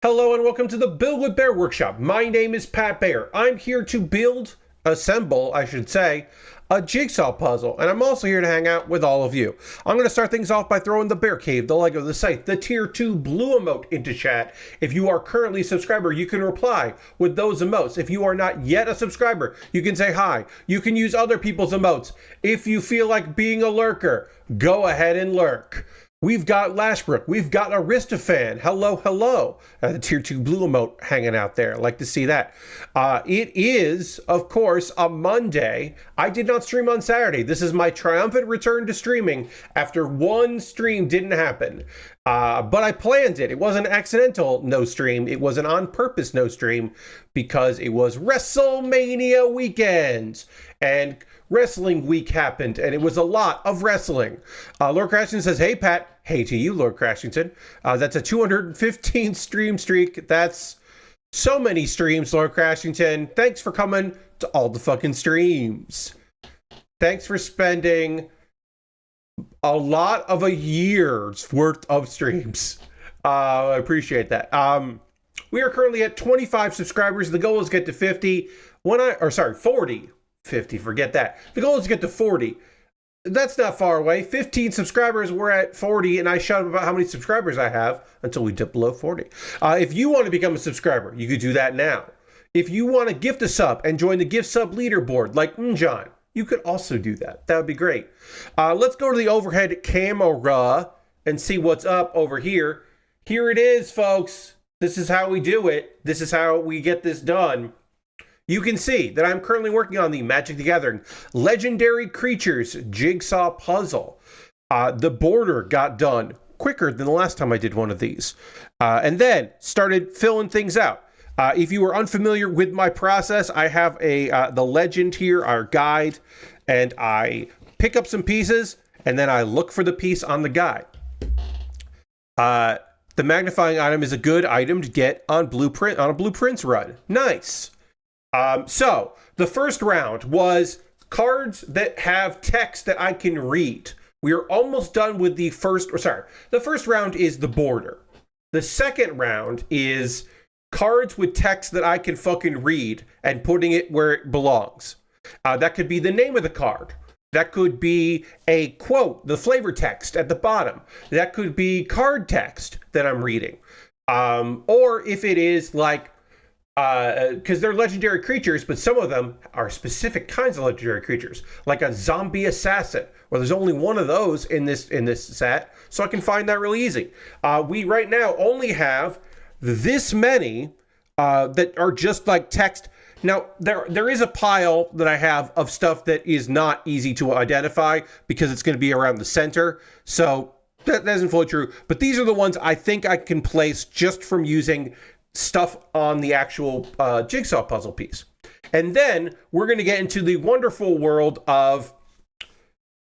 Hello and welcome to the Build with Bear Workshop. My name is Pat Baer. I'm here to assemble, a jigsaw puzzle, and I'm also here to hang out with all of you. I'm going to start things off by throwing the Bear Cave, the Lego, the site, the Tier 2 blue emote into chat. If you are currently a subscriber, you can reply with those emotes. If you are not yet a subscriber, you can say hi. You can use other people's emotes. If you feel like being a lurker, go ahead and lurk. We've got Lashbrook. We've got Aristophan. Hello, hello. The Tier 2 blue emote hanging out there. Like to see that. It is, of course, a Monday. I did not stream on Saturday. This is my triumphant return to streaming after one stream didn't happen. But I planned it. It wasn't an accidental no stream. It was an on-purpose no stream because it was WrestleMania weekend. And Wrestling Week happened, and it was a lot of wrestling. Lord Crashington says, hey, Pat. Hey to you, Lord Crashington. That's a 215 stream streak. That's so many streams, Lord Crashington. Thanks for coming to all the fucking streams. Thanks for spending a lot of a year's worth of streams. I appreciate that. We are currently at 25 subscribers. The goal is to get to 50. 40. 50, forget that. The goal is to get to 40. That's not far away. 15 subscribers, we're at 40, and I shut up about how many subscribers I have until we dip below 40. If you want to become a subscriber, you could do that now. If you want to gift a sub and join the gift sub leaderboard like John, you could also do that. That would be great. Let's go to the overhead camera and see what's up over here. Here it is, folks. This is how we do it. This is how we get this done. You can see that I'm currently working on the Magic the Gathering Legendary Creatures Jigsaw Puzzle. The border got done quicker than the last time I did one of these. And then started filling things out. If you are unfamiliar with my process, I have the legend here, our guide, and I pick up some pieces, and then I look for the piece on the guide. The magnifying item is a good item to get on a blueprints run. Nice. So the first round was cards that have text that I can read. We are almost done with the first round is the border. The second round is cards with text that I can fucking read and putting it where it belongs. That could be the name of the card. That could be a quote, the flavor text at the bottom. That could be card text that I'm reading. Or if it is like, because they're legendary creatures, but some of them are specific kinds of legendary creatures, like a zombie assassin. Well, there's only one of those in this set, so I can find that really easy. We right now only have this many that are just like text. Now, there is a pile that I have of stuff that is not easy to identify because it's going to be around the center, so that isn't fully true. But these are the ones I think I can place just from using stuff on the actual jigsaw puzzle piece. And then we're going to get into the wonderful world of,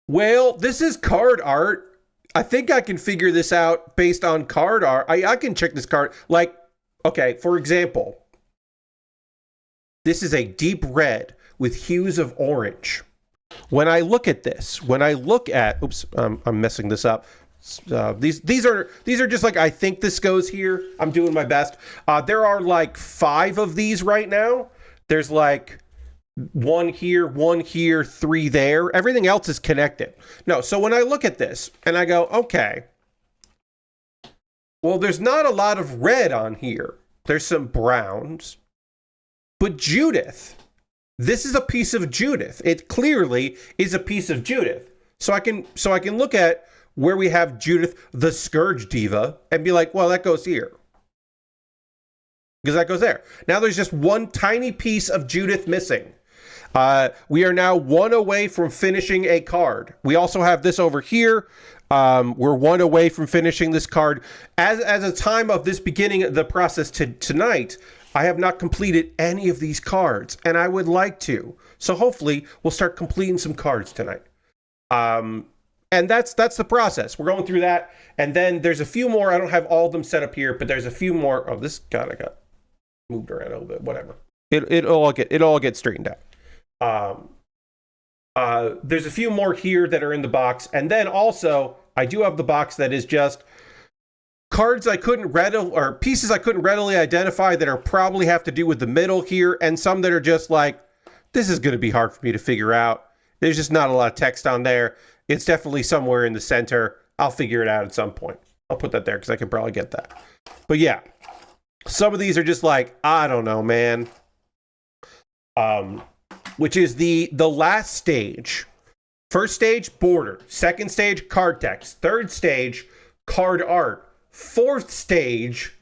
well, this is card art. I think I can figure this out based on card art. I can check this card. Like, okay, for example, this is a deep red with hues of orange. When I look at this, oops, I'm messing this up. These are just like, I think this goes here. I'm doing my best. There are like 5 of these right now. There's like one here, 3 there. Everything else is connected. No, so when I look at this and I go, okay, well, there's not a lot of red on here. There's some browns, but Judith, this is a piece of Judith. It clearly is a piece of Judith. So I can look at where we have Judith, the Scourge Diva, and be like, well, that goes here. Because that goes there. Now there's just one tiny piece of Judith missing. We are now 1 away from finishing a card. We also have this over here. We're 1 away from finishing this card. As a time of this beginning the process tonight, I have not completed any of these cards, and I would like to. So hopefully we'll start completing some cards tonight. And that's the process. We're going through that. And then there's a few more. I don't have all of them set up here, but there's a few more. Oh, this God, I got moved around a little bit. Whatever. It all get straightened out. There's a few more here that are in the box. And then also, I do have the box that is just cards I couldn't readily, or pieces I couldn't readily identify that are probably have to do with the middle here, and some that are just like, this is going to be hard for me to figure out. There's just not a lot of text on there. It's definitely somewhere in the center. I'll figure it out at some point. I'll put that there because I can probably get that. But yeah, some of these are just like, I don't know, man. Which is the last stage. First stage, border. Second stage, card text. Third stage, card art. Fourth stage,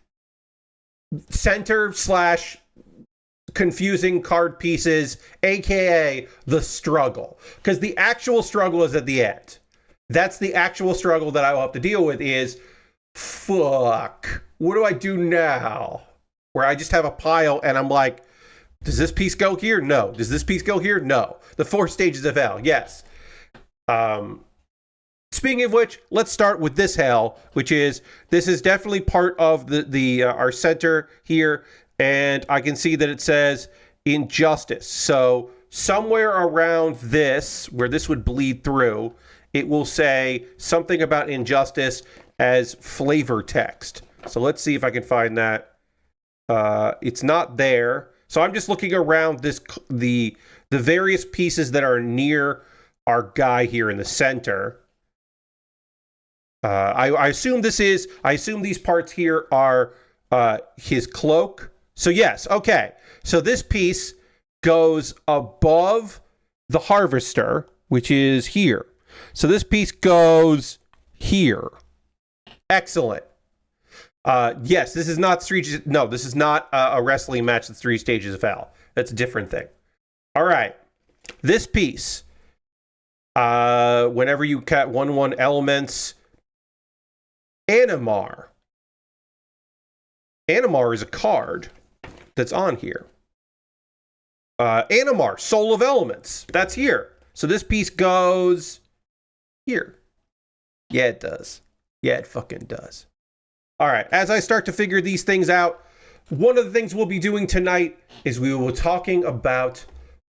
center / confusing card pieces, aka the struggle. Because the actual struggle is at the end. That's the actual struggle that I will have to deal with is, fuck, what do I do now? Where I just have a pile and I'm like, does this piece go here? No. Does this piece go here? No. The 4 stages of hell, yes. Speaking of which, let's start with this hell, which is, this is definitely part of the our center here, and I can see that it says injustice. So somewhere around this, where this would bleed through, it will say something about injustice as flavor text. So let's see if I can find that. It's not there. So I'm just looking around this, the various pieces that are near our guy here in the center. I assume these parts here are his cloak. So yes, okay. So this piece goes above the harvester, which is here. So this piece goes here. Excellent. Yes, this is not this is not a wrestling match that's 3 stages of hell. That's a different thing. All right. This piece, whenever you cut 1/1 elements, Animar. Animar is a card that's on here. Animar, Soul of Elements. That's here. So this piece goes here. Yeah, it does. Yeah, it fucking does. All right, as I start to figure these things out, one of the things we'll be doing tonight is we will be talking about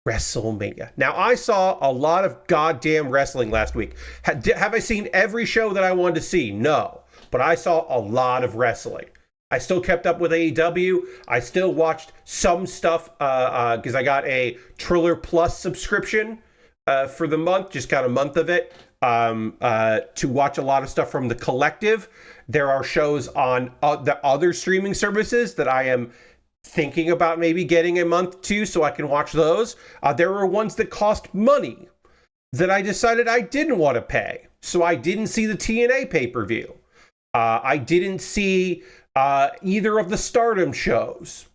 WrestleMania. Now, I saw a lot of goddamn wrestling last week. Have I seen every show that I wanted to see? No. But I saw a lot of wrestling. I still kept up with AEW. I still watched some stuff because I got a Triller Plus subscription for the month, just got a month of it, to watch a lot of stuff from The Collective. There are shows on the other streaming services that I am thinking about maybe getting a month to so I can watch those. There were ones that cost money that I decided I didn't want to pay. So I didn't see the TNA pay-per-view. I didn't see either of the Stardom shows.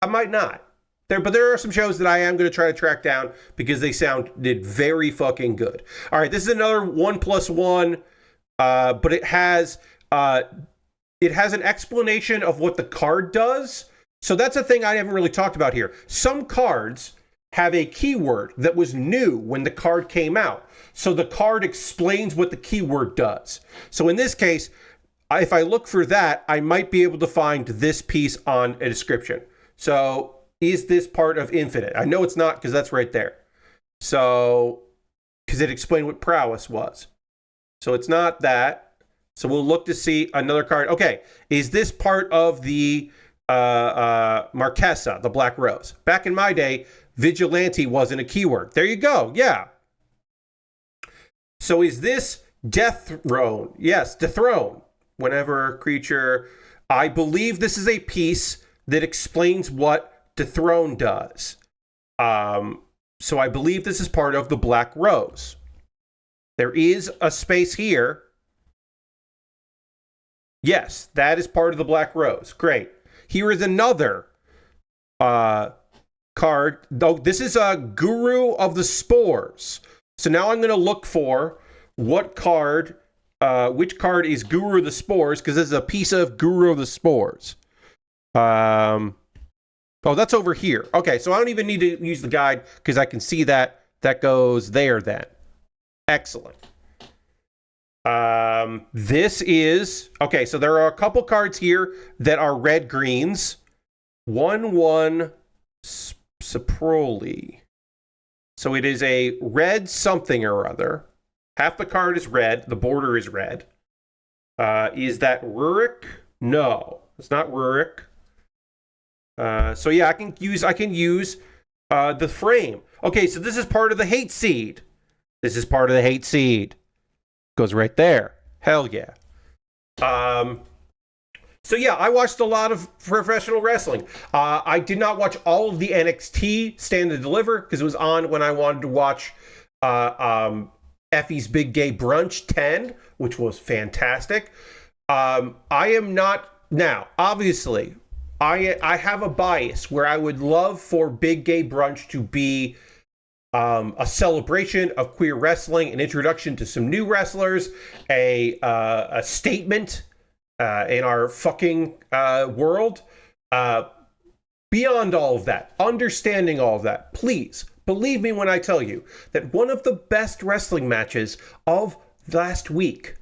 I might not. But there are some shows that I am going to try to track down because they sounded very fucking good. All right, this is another 1+1, but it has an explanation of what the card does. So that's a thing I haven't really talked about here. Some cards have a keyword that was new when the card came out. So the card explains what the keyword does. So in this case, if I look for that, I might be able to find this piece on a description. So is this part of Infinite? I know it's not because that's right there. So, because it explained what prowess was. So it's not that. So we'll look to see another card. Okay, is this part of the Marquesa, the Black Rose? Back in my day, Vigilante wasn't a keyword. There you go. Yeah. So is this Death Throne? Yes, Dethrone. Whenever a creature... I believe this is a piece that explains what Dethrone does. So I believe this is part of the Black Rose. There is a space here. Yes, that is part of the Black Rose. Great. Here is another card. Oh, this is a Guru of the Spores. So now I'm going to look for what card, which card is Guru of the Spores, because this is a piece of Guru of the Spores. Oh, that's over here. Okay, so I don't even need to use the guide because I can see that. That goes there then. Excellent. This is... Okay, so there are a couple cards here that are red-greens. 1/1 Saproli. So it is a red something or other. Half the card is red. The border is red. Is that Rurik? No, it's not Rurik. So yeah, I can use the frame. Okay, so this is part of the hate seed. This is part of the hate seed. Goes right there. Hell yeah. So yeah, I watched a lot of professional wrestling. I did not watch all of the NXT Stand and Deliver because it was on when I wanted to watch Effie's Big Gay Brunch 10, which was fantastic. I am not now. Obviously, I have a bias where I would love for Big Gay Brunch to be a celebration of queer wrestling, an introduction to some new wrestlers, a statement in our fucking world. Beyond all of that, understanding all of that, please believe me when I tell you that one of the best wrestling matches of last week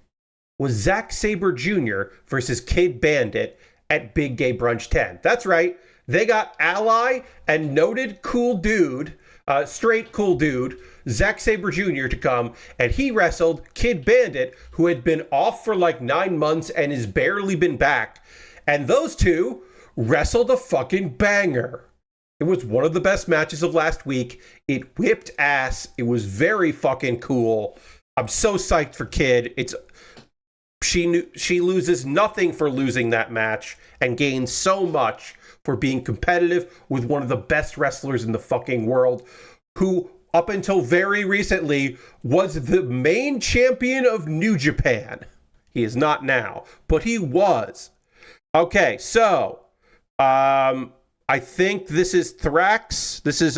was Zack Sabre Jr. versus Kid Bandit at Big Gay Brunch 10. That's right. They got ally and noted cool dude, straight cool dude, Zack Sabre Jr. to come, and he wrestled Kid Bandit, who had been off for like 9 months and has barely been back. And those two wrestled a fucking banger. It was one of the best matches of last week. It whipped ass. It was very fucking cool. I'm so psyched for Kid. She loses nothing for losing that match and gains so much for being competitive with one of the best wrestlers in the fucking world, who up until very recently was the main champion of New Japan. He is not now, but he was. Okay, so I think this is Thrax. This is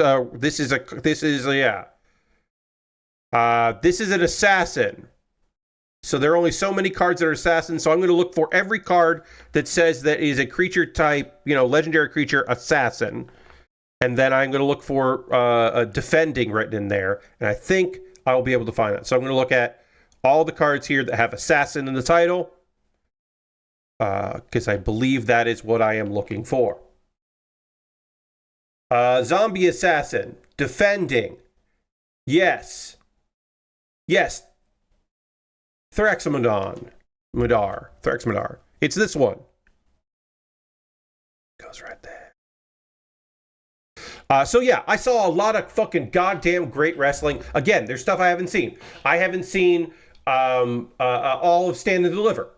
an assassin. So there are only so many cards that are assassins. So I'm going to look for every card that says that is a creature type, legendary creature assassin. And then I'm going to look for a defending written in there. And I think I'll be able to find that. So I'm going to look at all the cards here that have assassin in the title, because I believe that is what I am looking for. Zombie assassin. Defending. Yes. Thraxamodar. It's this one. Goes right there. So yeah, I saw a lot of fucking goddamn great wrestling. Again, there's stuff I haven't seen. I haven't seen all of Stand and Deliver.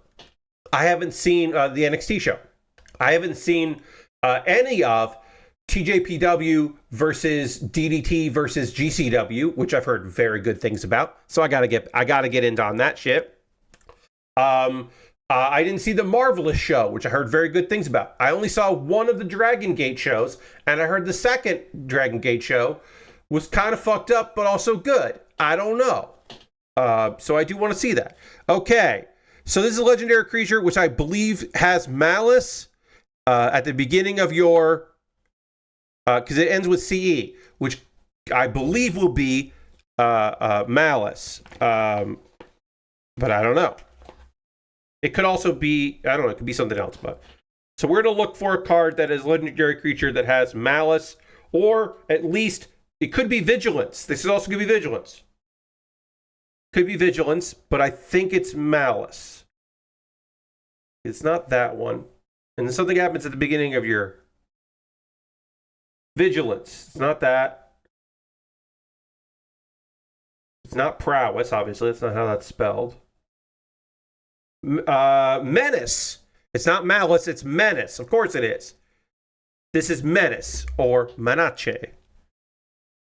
I haven't seen the NXT show. I haven't seen any of TJPW versus DDT versus GCW, which I've heard very good things about. So I gotta get into on that shit. I didn't see the Marvelous show, which I heard very good things about. I only saw one of the Dragon Gate shows, and I heard the second Dragon Gate show was kind of fucked up, but also good. I don't know. So I do want to see that. Okay, so this is a legendary creature, which I believe has Malice at the beginning of your... because it ends with CE, which I believe will be Malice. But I don't know. It could also be, I don't know, it could be something else. But so we're going to look for a card that is a legendary creature that has Malice, or at least it could be Vigilance. This is also going to be Vigilance. Could be Vigilance, but I think it's Malice. It's not that one. And then something happens at the beginning of your Vigilance. It's not that. It's not Prowess, obviously. That's not how that's spelled. Menace. It's not Malice, it's Menace. Of course it is. This is Menace, or Manache.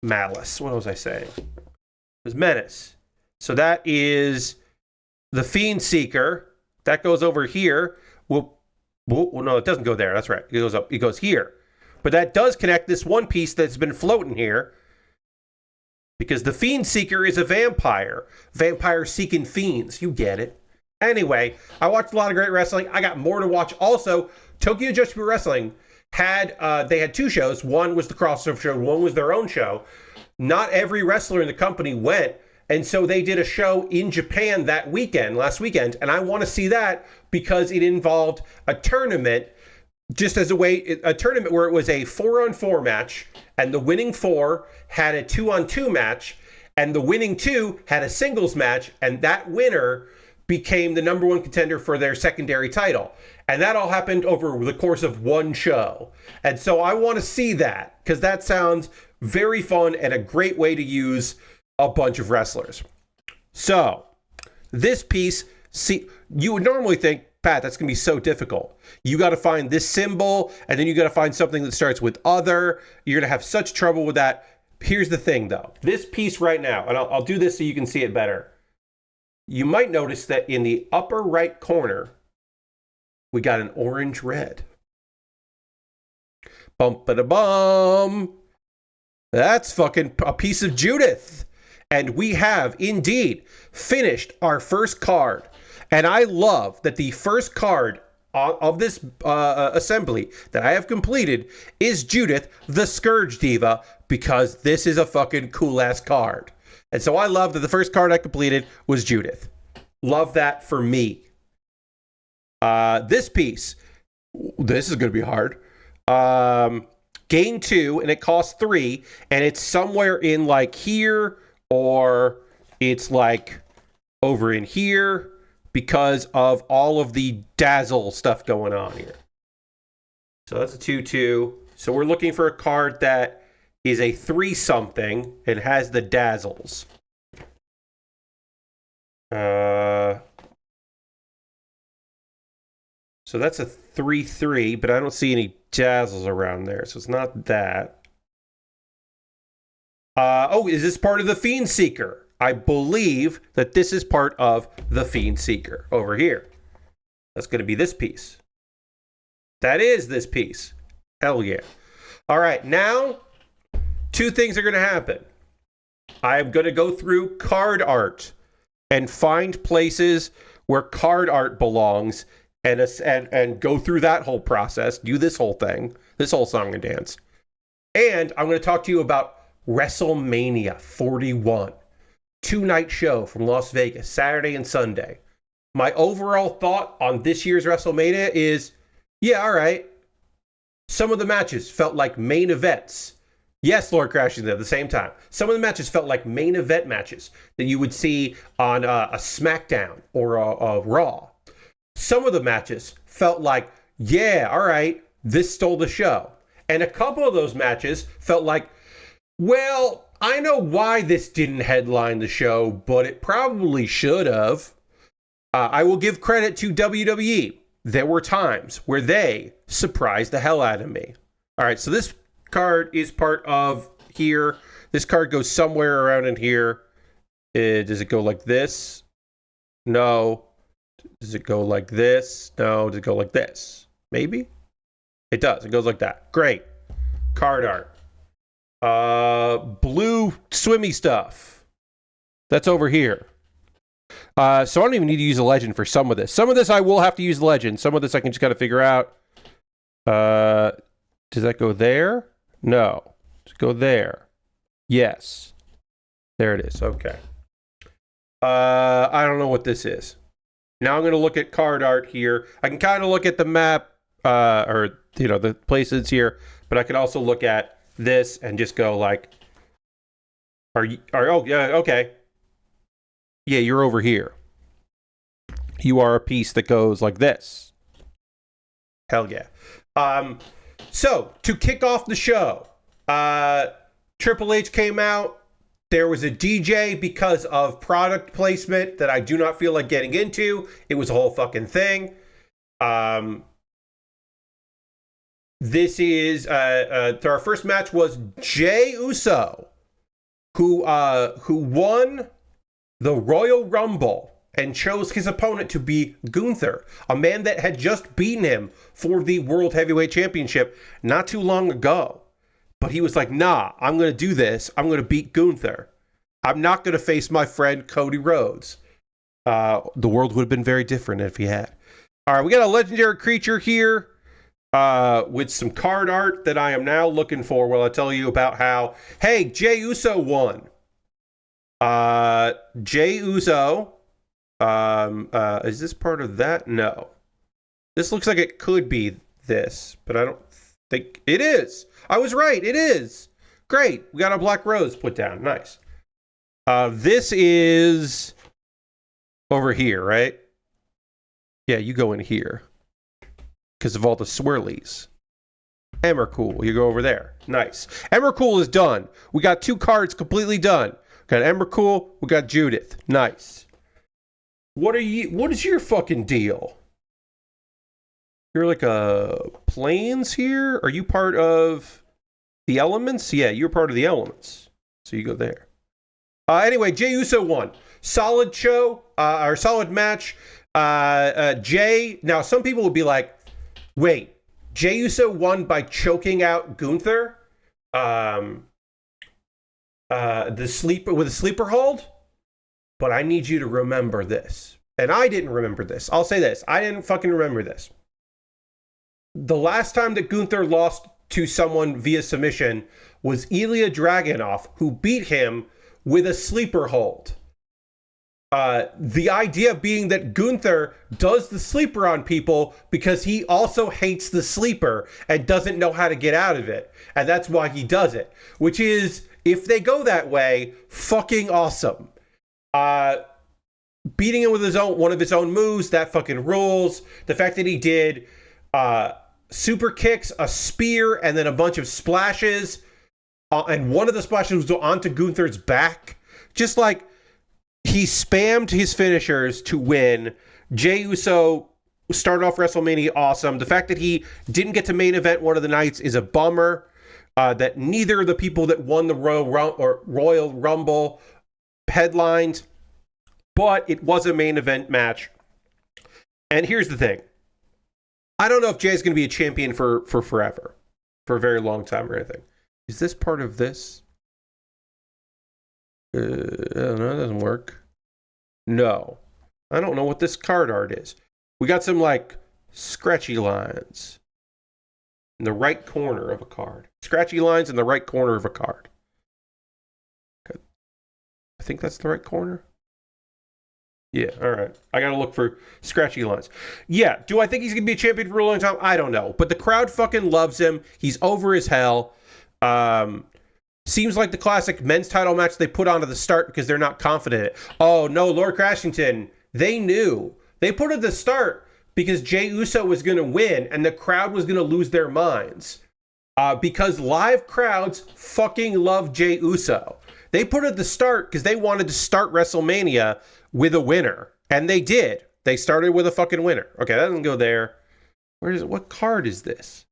Malice. What was I saying? It was Menace. So that is the Fiend Seeker. That goes over here. Well, no, it doesn't go there. That's right. It goes up. It goes here. But that does connect this one piece that's been floating here. Because the Fiend Seeker is a vampire. Vampire seeking fiends. You get it. Anyway, I watched a lot of great wrestling. I got more to watch. Also, Tokyo Joshi Wrestling had two shows. One was the crossover show. One was their own show. Not every wrestler in the company went. And so they did a show in Japan last weekend. And I want to see that because it involved a tournament, just as a tournament where it was a 4-on-4 match. And the winning 4 had a 2-on-2 match. And the winning 2 had a singles match. And that winner became the #1 contender for their secondary title. And that all happened over the course of one show. And so I want to see that, because that sounds very fun and a great way to use a bunch of wrestlers. So this piece, see, you would normally think, Pat, that's going to be so difficult. You got to find this symbol, and then you got to find something that starts with other. You're going to have such trouble with that. Here's the thing, though. This piece right now, and I'll do this so you can see it better. You might notice that in the upper right corner, we got an orange red. Bum-ba-da-bum. That's fucking a piece of Judith. And we have indeed finished our first card. And I love that the first card of this assembly that I have completed is Judith, the Scourge Diva, because this is a fucking cool-ass card. And so I love that the first card I completed was Judith. Love that for me. This piece, this is going to be hard. Gain 2, and it costs 3, and it's somewhere in like here, or it's like over in here, because of all of the dazzle stuff going on here. So that's a 2/2. So we're looking for a card that is a 3-something and has the dazzles. So that's a 3/3, but I don't see any dazzles around there, so it's not that. Oh, is this part of the Fiend Seeker? I believe that this is part of the Fiend Seeker over here. That's going to be this piece. That is this piece. Hell yeah. All right, now 2 things are going to happen. I'm going to go through card art and find places where card art belongs and go through that whole process, do this whole thing, this whole song and dance. And I'm going to talk to you about WrestleMania 41. 2-night show from Las Vegas, Saturday and Sunday. My overall thought on this year's WrestleMania is, yeah, all right. Some of the matches felt like main events. Yes, Lord Crashing at the same time. Some of the matches felt like main event matches that you would see on a SmackDown or a Raw. Some of the matches felt like, yeah, all right, this stole the show. And a couple of those matches felt like, well, I know why this didn't headline the show, but it probably should have. I will give credit to WWE. There were times where they surprised the hell out of me. All right, so this card is part of here. This card goes somewhere around in here. Does it go like this? No. Does it go like this? No. Does it go like this? Maybe? It does. It goes like that. Great. Card art. Blue swimmy stuff. That's over here. So I don't even need to use a legend for some of this. Some of this I will have to use the legend. Some of this I can just kind of figure out. Does that go there? No. Does it go there? Yes. There it is. Okay. I don't know what this is. Now I'm going to look at card art here. I can kind of look at the map, or, you know, the places here, but I can also look at this and just go like, oh yeah, okay, yeah, you're over here. You are a piece that goes like this. Hell yeah. So to kick off the show, Triple H came out. There was a DJ because of product placement that I do not feel like getting into. It was a whole fucking thing. This is our first match was Jey Uso, who won the Royal Rumble and chose his opponent to be Gunther, a man that had just beaten him for the World Heavyweight Championship not too long ago. But he was like, nah, I'm going to do this. I'm going to beat Gunther. I'm not going to face my friend Cody Rhodes. The world would have been very different if he had. All right, we got a legendary creature here. With some card art that I am now looking for while I tell you about how, hey, Jey Uso won. Jey Uso, is this part of that? No. This looks like it could be this, but I don't think it is. I was right, it is. Great, we got a black rose put down, nice. This is Over here, right? Yeah, you go in here. Because of all the swirlies. Emrakul, you go over there. Nice. Emrakul is done. We got 2 cards completely done. We got Emrakul, we got Judith. Nice. What is your fucking deal? You're like a planes here? Are you part of the elements? Yeah, you're part of the elements. So you go there. Anyway, Jey Uso won. Solid show, or solid match. Jey, now some people would be like, wait, Jey Uso won by choking out Gunther? With a sleeper hold? But I need you to remember this. And I didn't remember this. I'll say this. I didn't fucking remember this. The last time that Gunther lost to someone via submission was Ilya Dragunov, who beat him with a sleeper hold. The idea being that Gunther does the sleeper on people because he also hates the sleeper and doesn't know how to get out of it. And that's why he does it. Which is, if they go that way, fucking awesome. Beating him with one of his own moves, that fucking rules. The fact that he did super kicks, a spear, and then a bunch of splashes. And one of the splashes was onto Gunther's back. Just like, he spammed his finishers to win. Jey Uso started off WrestleMania awesome. The fact that he didn't get to main event one of the nights is a bummer. That neither of the people that won the Royal Rumble headlined. But it was a main event match. And here's the thing. I don't know if Jay's going to be a champion for forever. For a very long time or anything. Is this part of this? I don't know, that doesn't work. No. I don't know what this card art is. We got some, like, scratchy lines in the right corner of a card. Scratchy lines in the right corner of a card. Okay. I think that's the right corner. Yeah, all right. I got to look for scratchy lines. Yeah, do I think he's going to be a champion for a long time? I don't know. But the crowd fucking loves him. He's over as hell. Seems like the classic men's title match they put on at the start because they're not confident in it. Oh, no, Lord Crashington. They knew. They put it at the start because Jey Uso was going to win and the crowd was going to lose their minds. Because live crowds fucking love Jey Uso. They put it at the start because they wanted to start WrestleMania with a winner. And they did. They started with a fucking winner. Okay, that doesn't go there. Where is it? What card is this?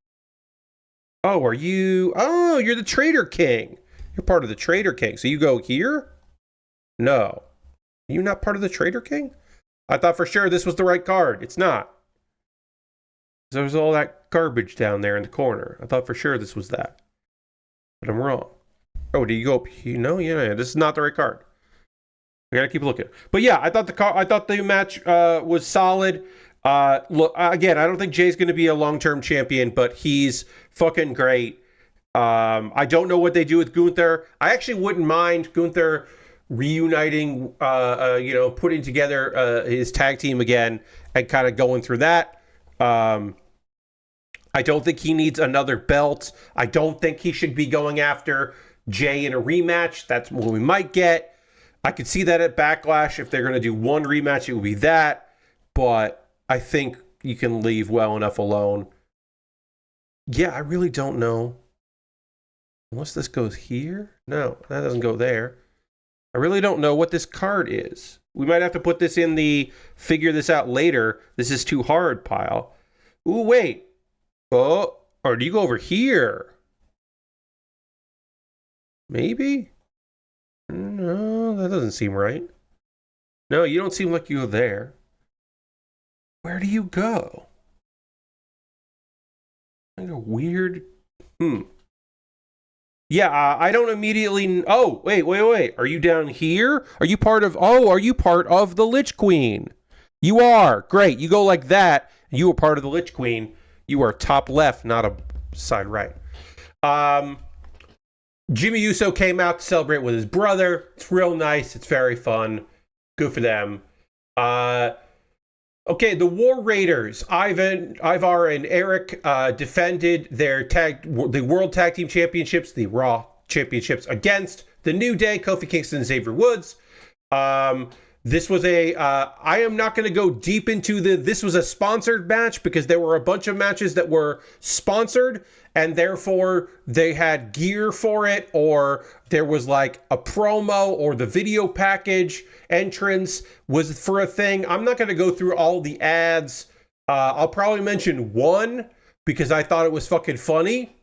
Oh, are you... Oh, you're the Trader King. You're part of the Trader King. So you go here? No. Are you not part of the Trader King? I thought for sure this was the right card. It's not. There's all that garbage down there in the corner. I thought for sure this was that. But I'm wrong. Oh, do you go up here? No, yeah, this is not the right card. I gotta keep looking. But yeah, I thought the match was solid. Look, again, I don't think Jay's going to be a long-term champion, but he's fucking great. I don't know what they do with Gunther. I actually wouldn't mind Gunther reuniting, putting together his tag team again and kind of going through that. I don't think he needs another belt. I don't think he should be going after Jay in a rematch. That's what we might get. I could see that at Backlash. If they're going to do one rematch, it would be that. But I think you can leave well enough alone. Yeah, I really don't know. Unless this goes here? No, that doesn't go there. I really don't know what this card is. We might have to put this in the figure this out later. This is too hard pile. Ooh, wait. Oh, or do you go over here? Maybe? No, that doesn't seem right. No, you don't seem like you go there. Where do you go? Like a weird... Yeah, I don't immediately... Oh, wait. Are you down here? Are you part of... Oh, are you part of the Lich Queen? You are. Great. You go like that. You are part of the Lich Queen. You are top left, not a side right. Jimmy Uso came out to celebrate with his brother. It's real nice. It's very fun. Good for them. Okay, the War Raiders, Ivar and Eric defended the World Tag Team Championships, the Raw Championships, against the New Day, Kofi Kingston and Xavier Woods. This was I am not going to go deep into this was a sponsored match because there were a bunch of matches that were sponsored and therefore they had gear for it, or there was like a promo, or the video package entrance was for a thing. I'm not going to go through all the ads. I'll probably mention one because I thought it was fucking funny.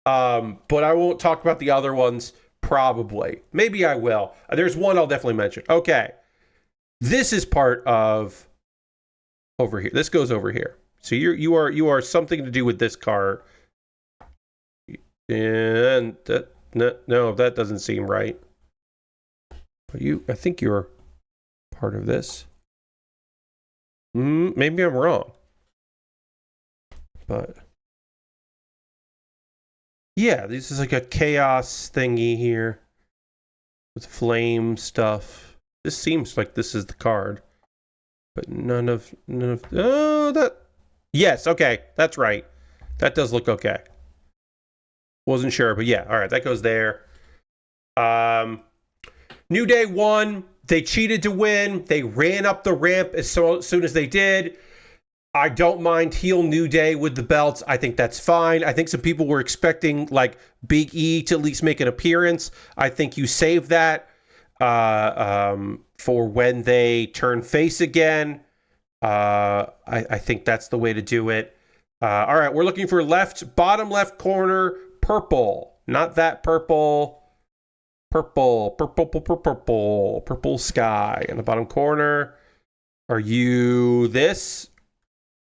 But I won't talk about the other ones probably. Maybe I will. There's one I'll definitely mention. Okay. This is part of over here. This goes over here. So you are something to do with this car. And that no, that doesn't seem right. But I think you're part of this. Maybe I'm wrong. But yeah, this is like a chaos thingy here with flame stuff. This seems like this is the card, but none of that. Yes, okay, that's right. That does look okay. Wasn't sure, but yeah, all right, that goes there. New Day won. They cheated to win. They ran up the ramp as soon as they did. I don't mind heel New Day with the belts. I think that's fine. I think some people were expecting like Big E to at least make an appearance. I think you save that for when they turn face again. I think that's the way to do it. All right, we're looking for bottom left corner, purple. Not that purple. Purple sky in the bottom corner. Are you this?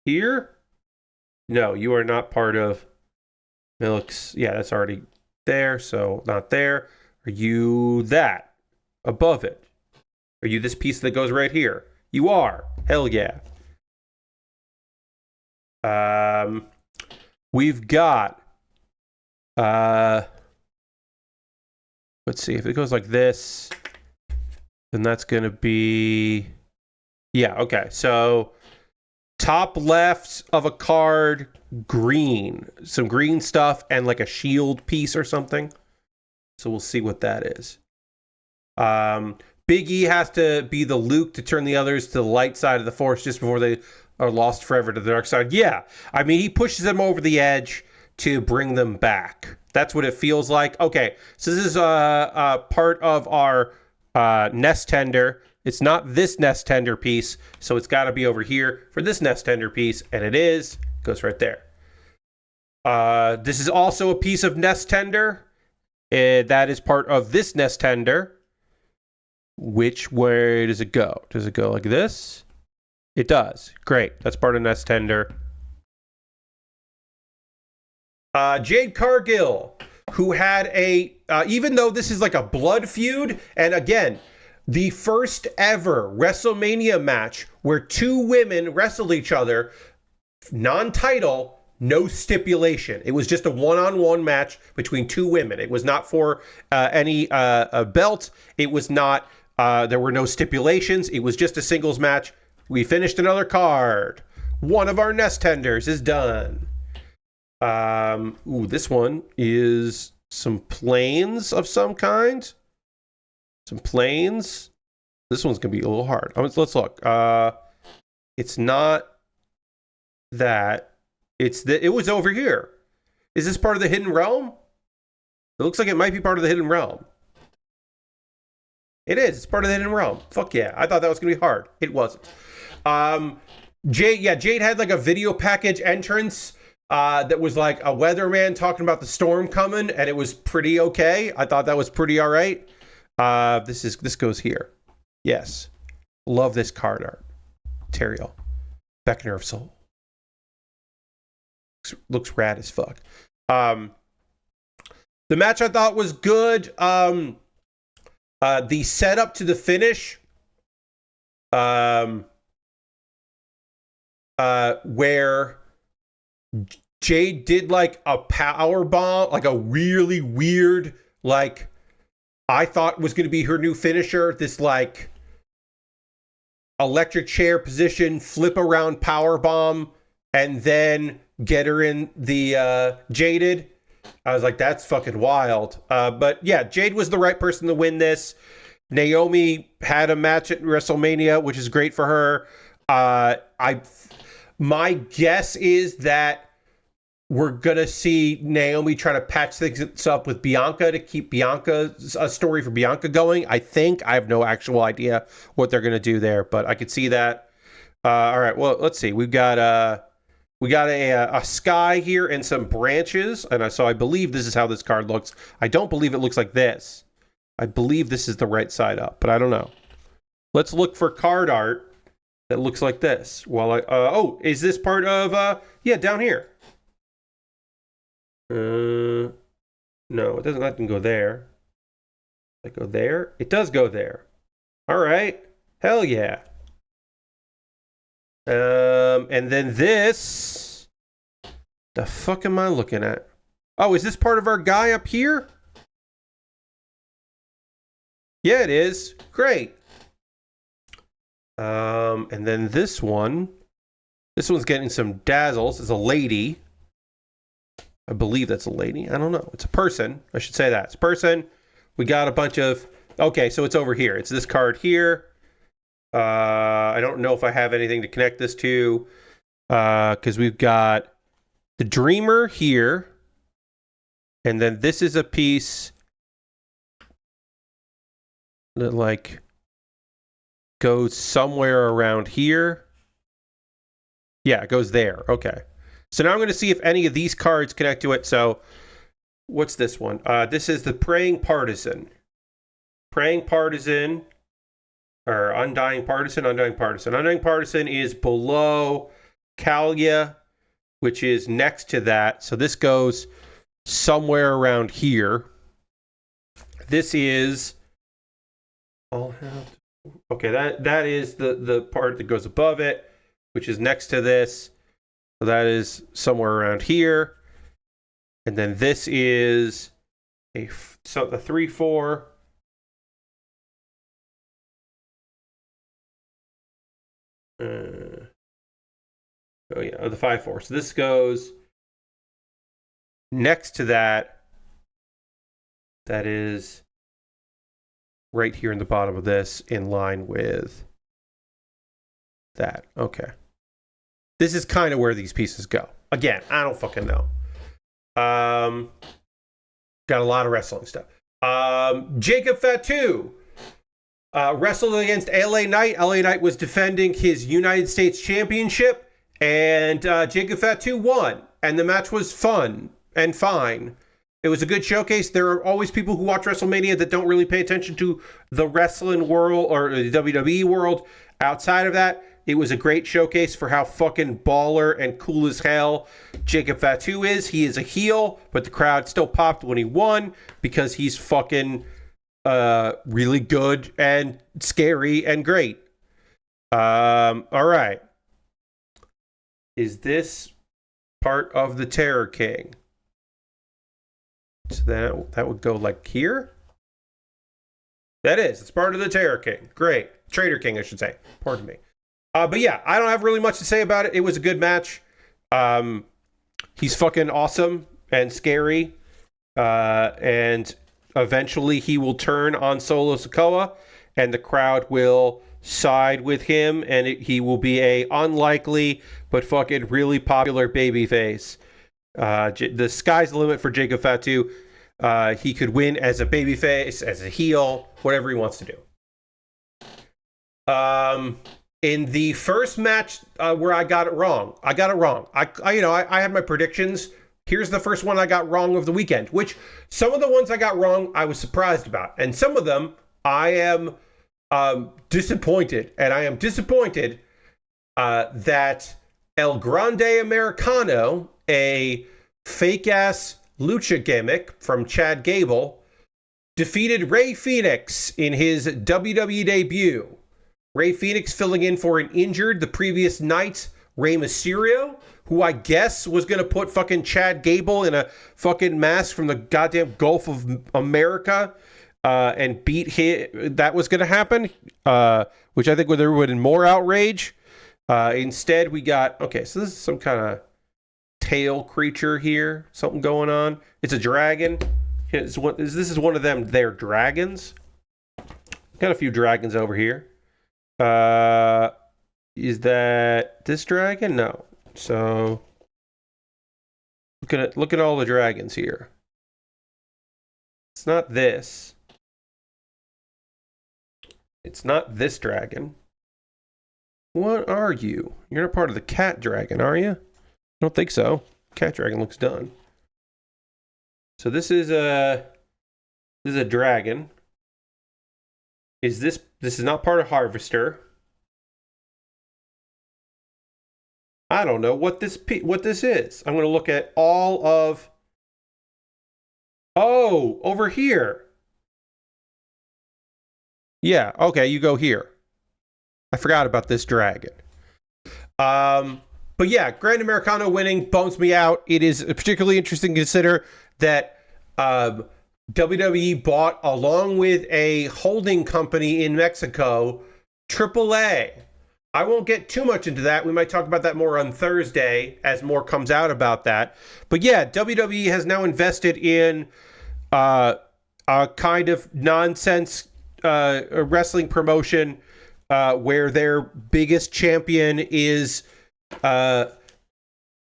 Here? No, you are not part of Milk's. Yeah, that's already there, so not there. Are you that? Above it? Are you this piece that goes right here? You are. Hell yeah. We've got let's see, if it goes like this, then that's gonna be, yeah, okay, so top left of a card, green. Some green stuff and like a shield piece or something. So we'll see what that is. Big E has to be the Luke to turn the others to the light side of the Force just before they are lost forever to the dark side. Yeah, I mean, he pushes them over the edge to bring them back. That's what it feels like. Okay, so this is part of our nest tender. It's not this nest tender piece, so it's got to be over here for this nest tender piece, and it is. It goes right there. This is also a piece of nest tender. That is part of this nest tender. Which way does it go? Does it go like this? It does. Great. That's part of nest tender. Jade Cargill, who had even though this is like a blood feud, and again, the first ever WrestleMania match where two women wrestled each other, non-title, no stipulation. It was just a one-on-one match between two women. It was not for any belt. It was not, there were no stipulations. It was just a singles match. We finished another card. One of our nest tenders is done. This one is some planes of some kind. Some planes. This one's gonna be a little hard. Let's look. It's not that. It was over here. Is this part of the Hidden Realm? It looks like it might be part of the Hidden Realm. It is. It's part of the Hidden Realm. Fuck yeah. I thought that was gonna be hard. It wasn't. Jade had like a video package entrance that was like a weatherman talking about the storm coming, and it was pretty okay. I thought that was pretty all right. This goes here. Yes. Love this card art. Teriel. Beckoner of Soul. Looks rad as fuck. The match I thought was good. The setup to the finish, where Jade did like a power bomb, like a really weird, like I thought was going to be her new finisher. This like electric chair position, flip around power bomb, and then get her in the Jaded. I was like, that's fucking wild. But yeah, Jade was the right person to win this. Naomi had a match at WrestleMania, which is great for her. My guess is that we're gonna see Naomi try to patch things up with Bianca to keep Bianca's a story for Bianca going. I think I have no actual idea what they're gonna do there, but I could see that. All right, well, let's see. We got a sky here and some branches, and so I believe this is how this card looks. I don't believe it looks like this. I believe this is the right side up, but I don't know. Let's look for card art that looks like this. Well, oh, is this part of yeah, down here? No, it doesn't let them go there. Does it go there? It does go there. All right. Hell yeah. And then this. The fuck am I looking at? Oh, is this part of our guy up here? Yeah, it is. Great. And then this one. This one's getting some dazzles. It's a lady. I believe that's a lady. I don't know. It's a person. I should say that. It's a person. We got a bunch of... Okay, so it's over here. It's this card here. I don't know if I have anything to connect this to. Because we've got the Dreamer here. And then this is a piece that, like, goes somewhere around here. Yeah, it goes there. Okay. So now I'm going to see if any of these cards connect to it. So what's this one? This is the Praying Partisan. Praying Partisan, or Undying Partisan, Undying Partisan. Undying Partisan is below Kalia, which is next to that. So this goes somewhere around here. This is... Okay, that is the part that goes above it, which is next to this. So that is somewhere around here. And then this is the 3-4. Oh yeah, the 5-4. So this goes next to that. That is right here in the bottom of this, in line with that. Okay. This is kind of where these pieces go. Again, I don't fucking know. Got a lot of wrestling stuff. Jacob Fatu wrestled against LA Knight. LA Knight was defending his United States Championship, and Jacob Fatu won. And the match was fun and fine. It was a good showcase. There are always people who watch WrestleMania that don't really pay attention to the wrestling world or the WWE world. Outside of that, it was a great showcase for how fucking baller and cool as hell Jacob Fatu is. He is a heel, but the crowd still popped when he won because he's fucking really good and scary and great. All right. Is this part of the Terror King? So that would go like here. That is. It's part of the Terror King. Great. Trader King, I should say. Pardon me. But yeah, I don't have really much to say about it. It was a good match. He's fucking awesome and scary. And eventually he will turn on Solo Sikoa, and the crowd will side with him, and he will be a unlikely but fucking really popular babyface. The sky's the limit for Jacob Fatu. He could win as a babyface, as a heel, whatever he wants to do. In the first match where I got it wrong, I had my predictions. Here's the first one I got wrong of the weekend, which some of the ones I got wrong, I was surprised about. And some of them I am disappointed. And I am disappointed that El Grande Americano, a fake-ass lucha gimmick from Chad Gable, defeated Rey Fenix in his WWE debut. Rey Fenix filling in for an injured the previous night Rey Mysterio, who I guess was going to put fucking Chad Gable in a fucking mask from the goddamn Gulf of America and beat him. That was going to happen, which I think would have been more outrage. Instead, we got... Okay, so this is some kind of tail creature here. Something going on. It's a dragon. This is one of them. They're dragons. Got a few dragons over here. Is that this dragon? No. So look at all the dragons here. It's not this. It's not this dragon. What are you? You're not part of the cat dragon, are you? I don't think so. Cat dragon looks done. So this is a dragon. This is not part of Harvester. I don't know what this is. I'm going to look at all of. Oh, over here. Yeah, okay, you go here. I forgot about this dragon. But yeah, Grand Americano winning bums me out. It is particularly interesting to consider that WWE bought, along with a holding company in Mexico, AAA. I won't get too much into that. We might talk about that more on Thursday as more comes out about that. But yeah, WWE has now invested in a kind of nonsense wrestling promotion where their biggest champion is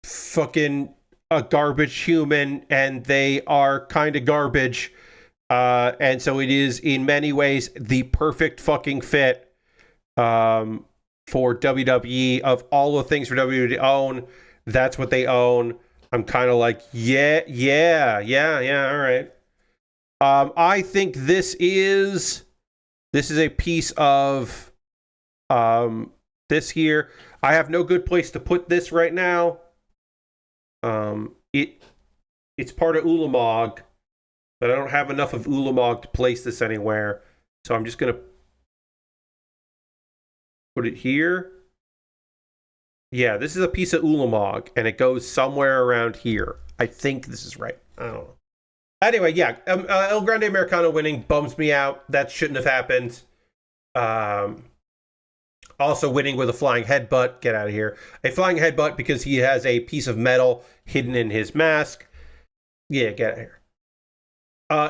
fucking a garbage human, and they are kind of garbage. And so it is in many ways the perfect fucking fit for WWE. Of all the things for WWE to own, that's what they own. I'm kind of like, yeah, all right. I think this is a piece of this here. I have no good place to put this right now. It's part of Ulamog, but I don't have enough of Ulamog to place this anywhere. So I'm just gonna put it here. Yeah, this is a piece of Ulamog, and it goes somewhere around here. I think this is right. I don't know. Anyway, yeah, El Grande Americano winning bums me out. That shouldn't have happened. Also winning with a flying headbutt. Get out of here. A flying headbutt because he has a piece of metal hidden in his mask. Yeah, get out of here.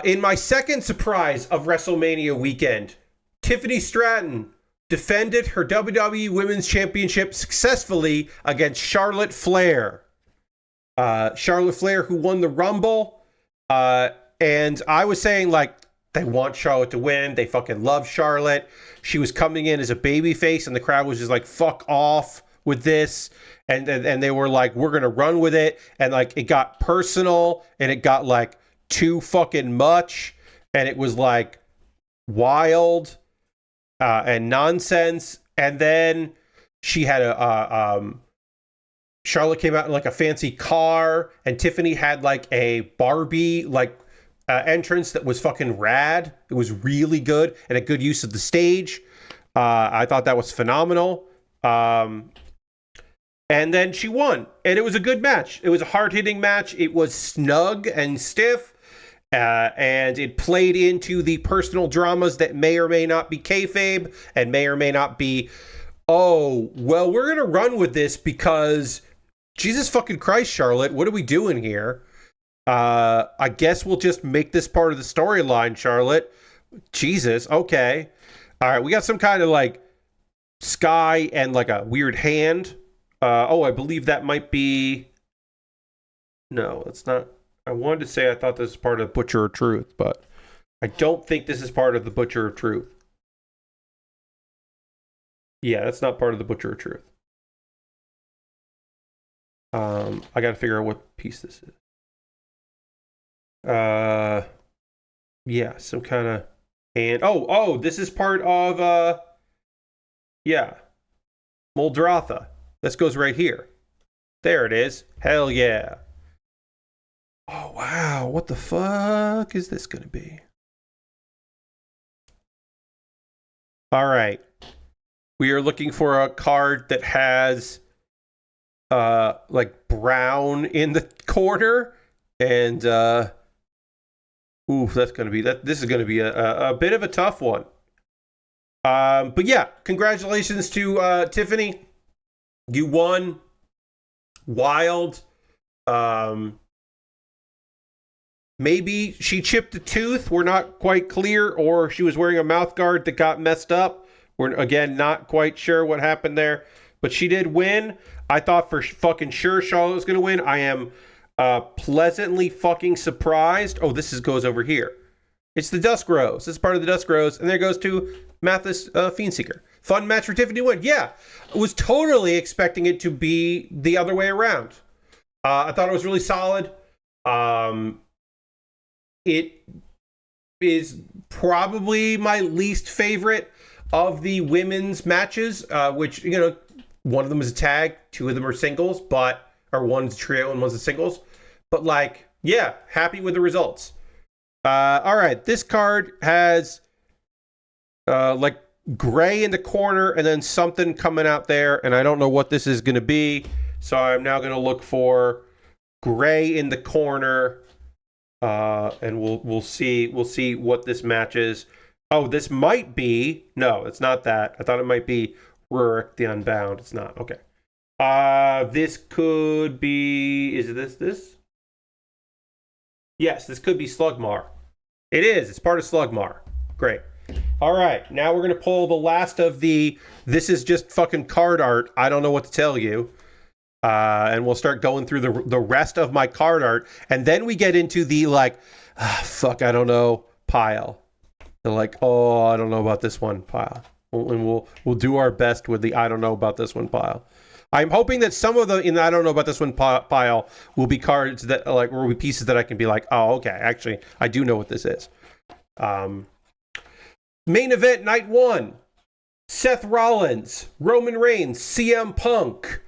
In my second surprise of WrestleMania weekend, Tiffany Stratton defended her WWE Women's Championship successfully against Charlotte Flair. Charlotte Flair, who won the Rumble. And I was saying, like, they want Charlotte to win. They fucking love Charlotte. She was coming in as a babyface, and the crowd was just like, fuck off with this. And they were like, we're going to run with it. And, like, it got personal, and it got, like, too fucking much. And it was, like, wild and nonsense. And then she had Charlotte came out in, like, a fancy car, and Tiffany had, like, a Barbie, like, entrance that was fucking rad. It was really good and a good use of the stage. I thought that was phenomenal. And then she won, and it was a good match. It was a hard-hitting match. It was snug and stiff, and it played into the personal dramas that may or may not be kayfabe and may or may not be, oh, well, we're going to run with this because Jesus fucking Christ, Charlotte, what are we doing here? I guess we'll just make this part of the storyline, Charlotte. Jesus, okay. All right, we got some kind of, like, sky and, like, a weird hand. I believe that might be... No, it's not. I wanted to say I thought this was part of Butcher of Truth, but I don't think this is part of the Butcher of Truth. Yeah, that's not part of the Butcher of Truth. I gotta figure out what piece this is. Yeah, some kind of hand. Oh, this is part of yeah, Muldrotha. This goes right here. There it is. Hell yeah. Oh wow, what the fuck is this gonna be? All right, we are looking for a card that has like brown in the corner, and oof, that's gonna be that. This is gonna be a bit of a tough one. But yeah, congratulations to Tiffany. You won. Wild. Maybe she chipped a tooth. We're not quite clear. Or she was wearing a mouth guard that got messed up. We're, again, not quite sure what happened there. But she did win. I thought for fucking sure Charlotte was going to win. I am pleasantly fucking surprised. Oh, goes over here. It's the Dusk Rose. This is part of the Dusk Rose. And there goes to Mathis Fiendseeker. Fun match for Tiffany to win. Yeah. I was totally expecting it to be the other way around. I thought it was really solid. It is probably my least favorite of the women's matches, which, you know, one of them is a tag, two of them are singles, or one's a trio and one's a singles. But, like, yeah, happy with the results. All right, this card has, like, gray in the corner and then something coming out there, and I don't know what this is going to be, so I'm now going to look for gray in the corner, and we'll see what this match is. Oh, this might be... No, it's not that. I thought it might be Rurik the Unbound. It's not. Okay. This could be... Is it this? Yes, this could be Slugmar. It is. It's part of Slugmar. Great. All right. Now we're going to pull the last of the... This is just fucking card art. I don't know what to tell you. And we'll start going through the rest of my card art. And then we get into the, like, fuck, I don't know, pile. They're like, oh, I don't know about this one pile. And we'll do our best with the I don't know about this one pile. I'm hoping that some of the in the I don't know about this one pile will be cards that, like, will be pieces that I can be like, oh, okay, actually, I do know what this is. Main event, night 1. Seth Rollins, Roman Reigns, CM Punk.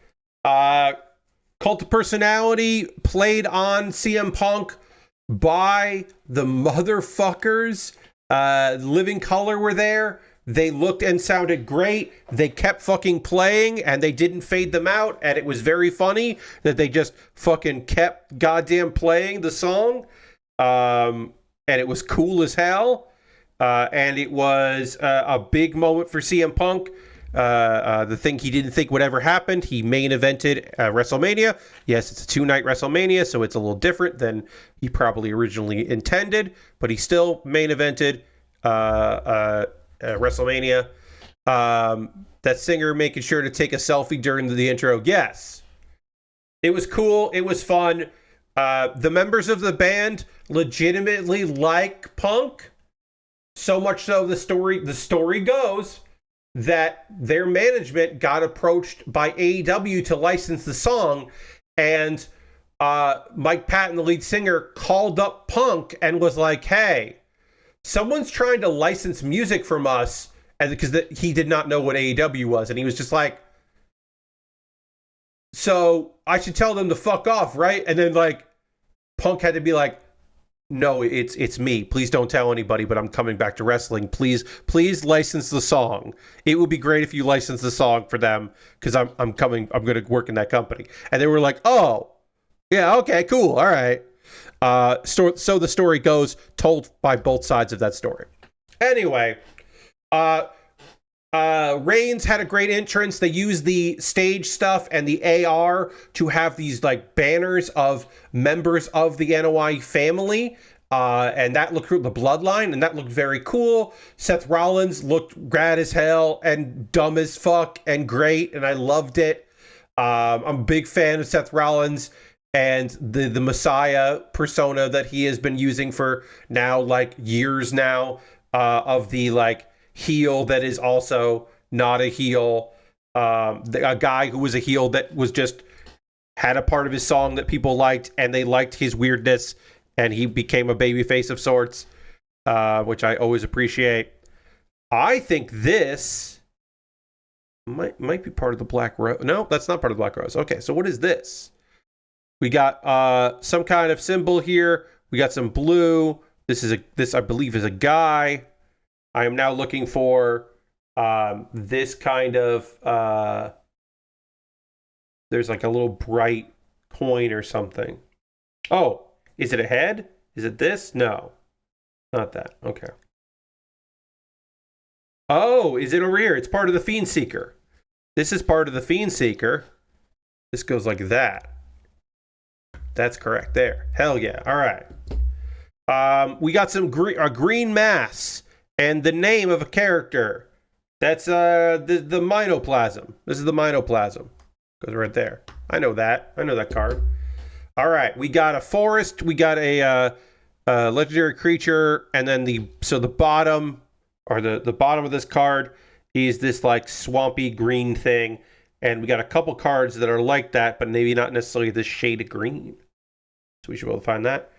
Cult of Personality played on CM Punk by the motherfuckers. Living Color were there. They looked and sounded great. They kept fucking playing and they didn't fade them out. And it was very funny that they just fucking kept goddamn playing the song. And it was cool as hell. And it was a big moment for CM Punk. The thing he didn't think would ever happen. He main evented WrestleMania. Yes, it's a 2-night WrestleMania, so it's a little different than he probably originally intended, but he still main evented WrestleMania. That singer making sure to take a selfie during the intro. Yes. It was cool. It was fun. The members of the band legitimately like Punk. So much so the story goes that their management got approached by AEW to license the song, and Mike Patton, the lead singer, called up Punk and was like, hey, someone's trying to license music from us, and because he did not know what AEW was, and he was just like, so I should tell them to fuck off, right? And then, like, Punk had to be like, no, it's me. Please don't tell anybody, but I'm coming back to wrestling. Please license the song. It would be great if you license the song for them, because I'm coming. I'm going to work in that company. And they were like, oh, yeah, okay, cool, all right. So the story goes, told by both sides of that story. Anyway, Reigns had a great entrance. They used the stage stuff and the AR to have these, like, banners of members of the NOI family. And that looked the bloodline, and that looked very cool. Seth Rollins looked rad as hell and dumb as fuck and great, and I loved it. I'm a big fan of Seth Rollins and the Messiah persona that he has been using for now, like, years now, of the, like, heel that is also not a heel, a guy who was a heel that was just had a part of his song that people liked, and they liked his weirdness, and he became a babyface of sorts, which I always appreciate. I think this might be part of the Black Rose. No, that's not part of the Black Rose. Okay, so what is this? We got some kind of symbol here. We got some blue. This I believe is a guy. I am now looking for this kind of, there's like a little bright coin or something. Oh, is it a head? Is it this? No, not that. Okay. Oh, is it over here? It's part of the Fiend Seeker. This is part of the Fiend Seeker. This goes like that. That's correct there. Hell yeah. All right. We got some a green mass and the name of a character. That's the minoplasm. This is the minoplasm. Goes right there. I know that. I know that card. All right, we got a forest. We got a legendary creature, and then the bottom, or the bottom of this card is this like swampy green thing, and we got a couple cards that are like that, but maybe not necessarily this shade of green. So we should be able to find that.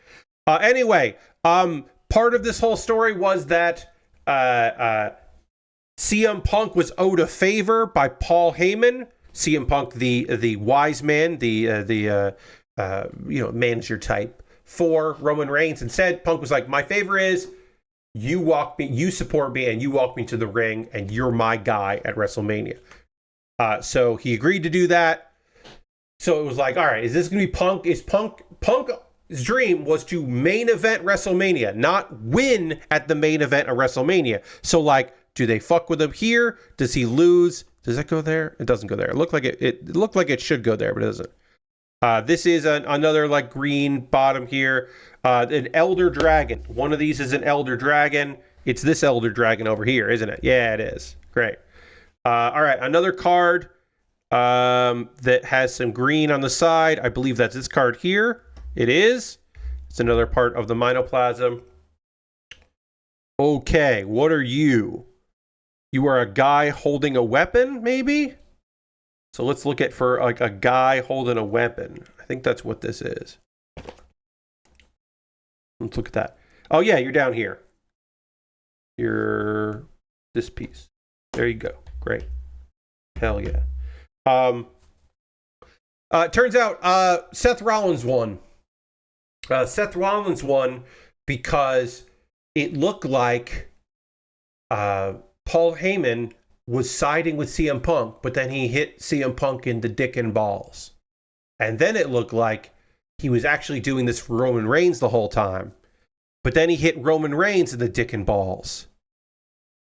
Anyway, part of this whole story was that CM Punk was owed a favor by Paul Heyman. CM Punk, the wise man, the manager type for Roman Reigns, and said Punk was like, my favor is you support me, and you walk me to the ring, and you're my guy at WrestleMania. So he agreed to do that. So it was like, all right, is this going to be Punk? Is Punk's dream was to main event WrestleMania, not win at the main event of WrestleMania. So like, do they fuck with him here? Does he lose? Does that go there? It doesn't go there. It looked like it looked like it should go there, but it doesn't. This is another like green bottom here. An Elder Dragon. One of these is an Elder Dragon. It's this Elder Dragon over here, isn't it? Yeah, it is. Great. All right, another card that has some green on the side. I believe that's this card here. It is. It's another part of the minoplasm. Okay, what are you? You are a guy holding a weapon, maybe? So let's look at for like a guy holding a weapon. I think that's what this is. Let's look at that. Oh yeah, you're down here. You're this piece. There you go. Great. Hell yeah. Turns out Seth Rollins won. Seth Rollins won because it looked like Paul Heyman was siding with CM Punk, but then he hit CM Punk in the dick and balls. And then it looked like he was actually doing this for Roman Reigns the whole time. But then he hit Roman Reigns in the dick and balls.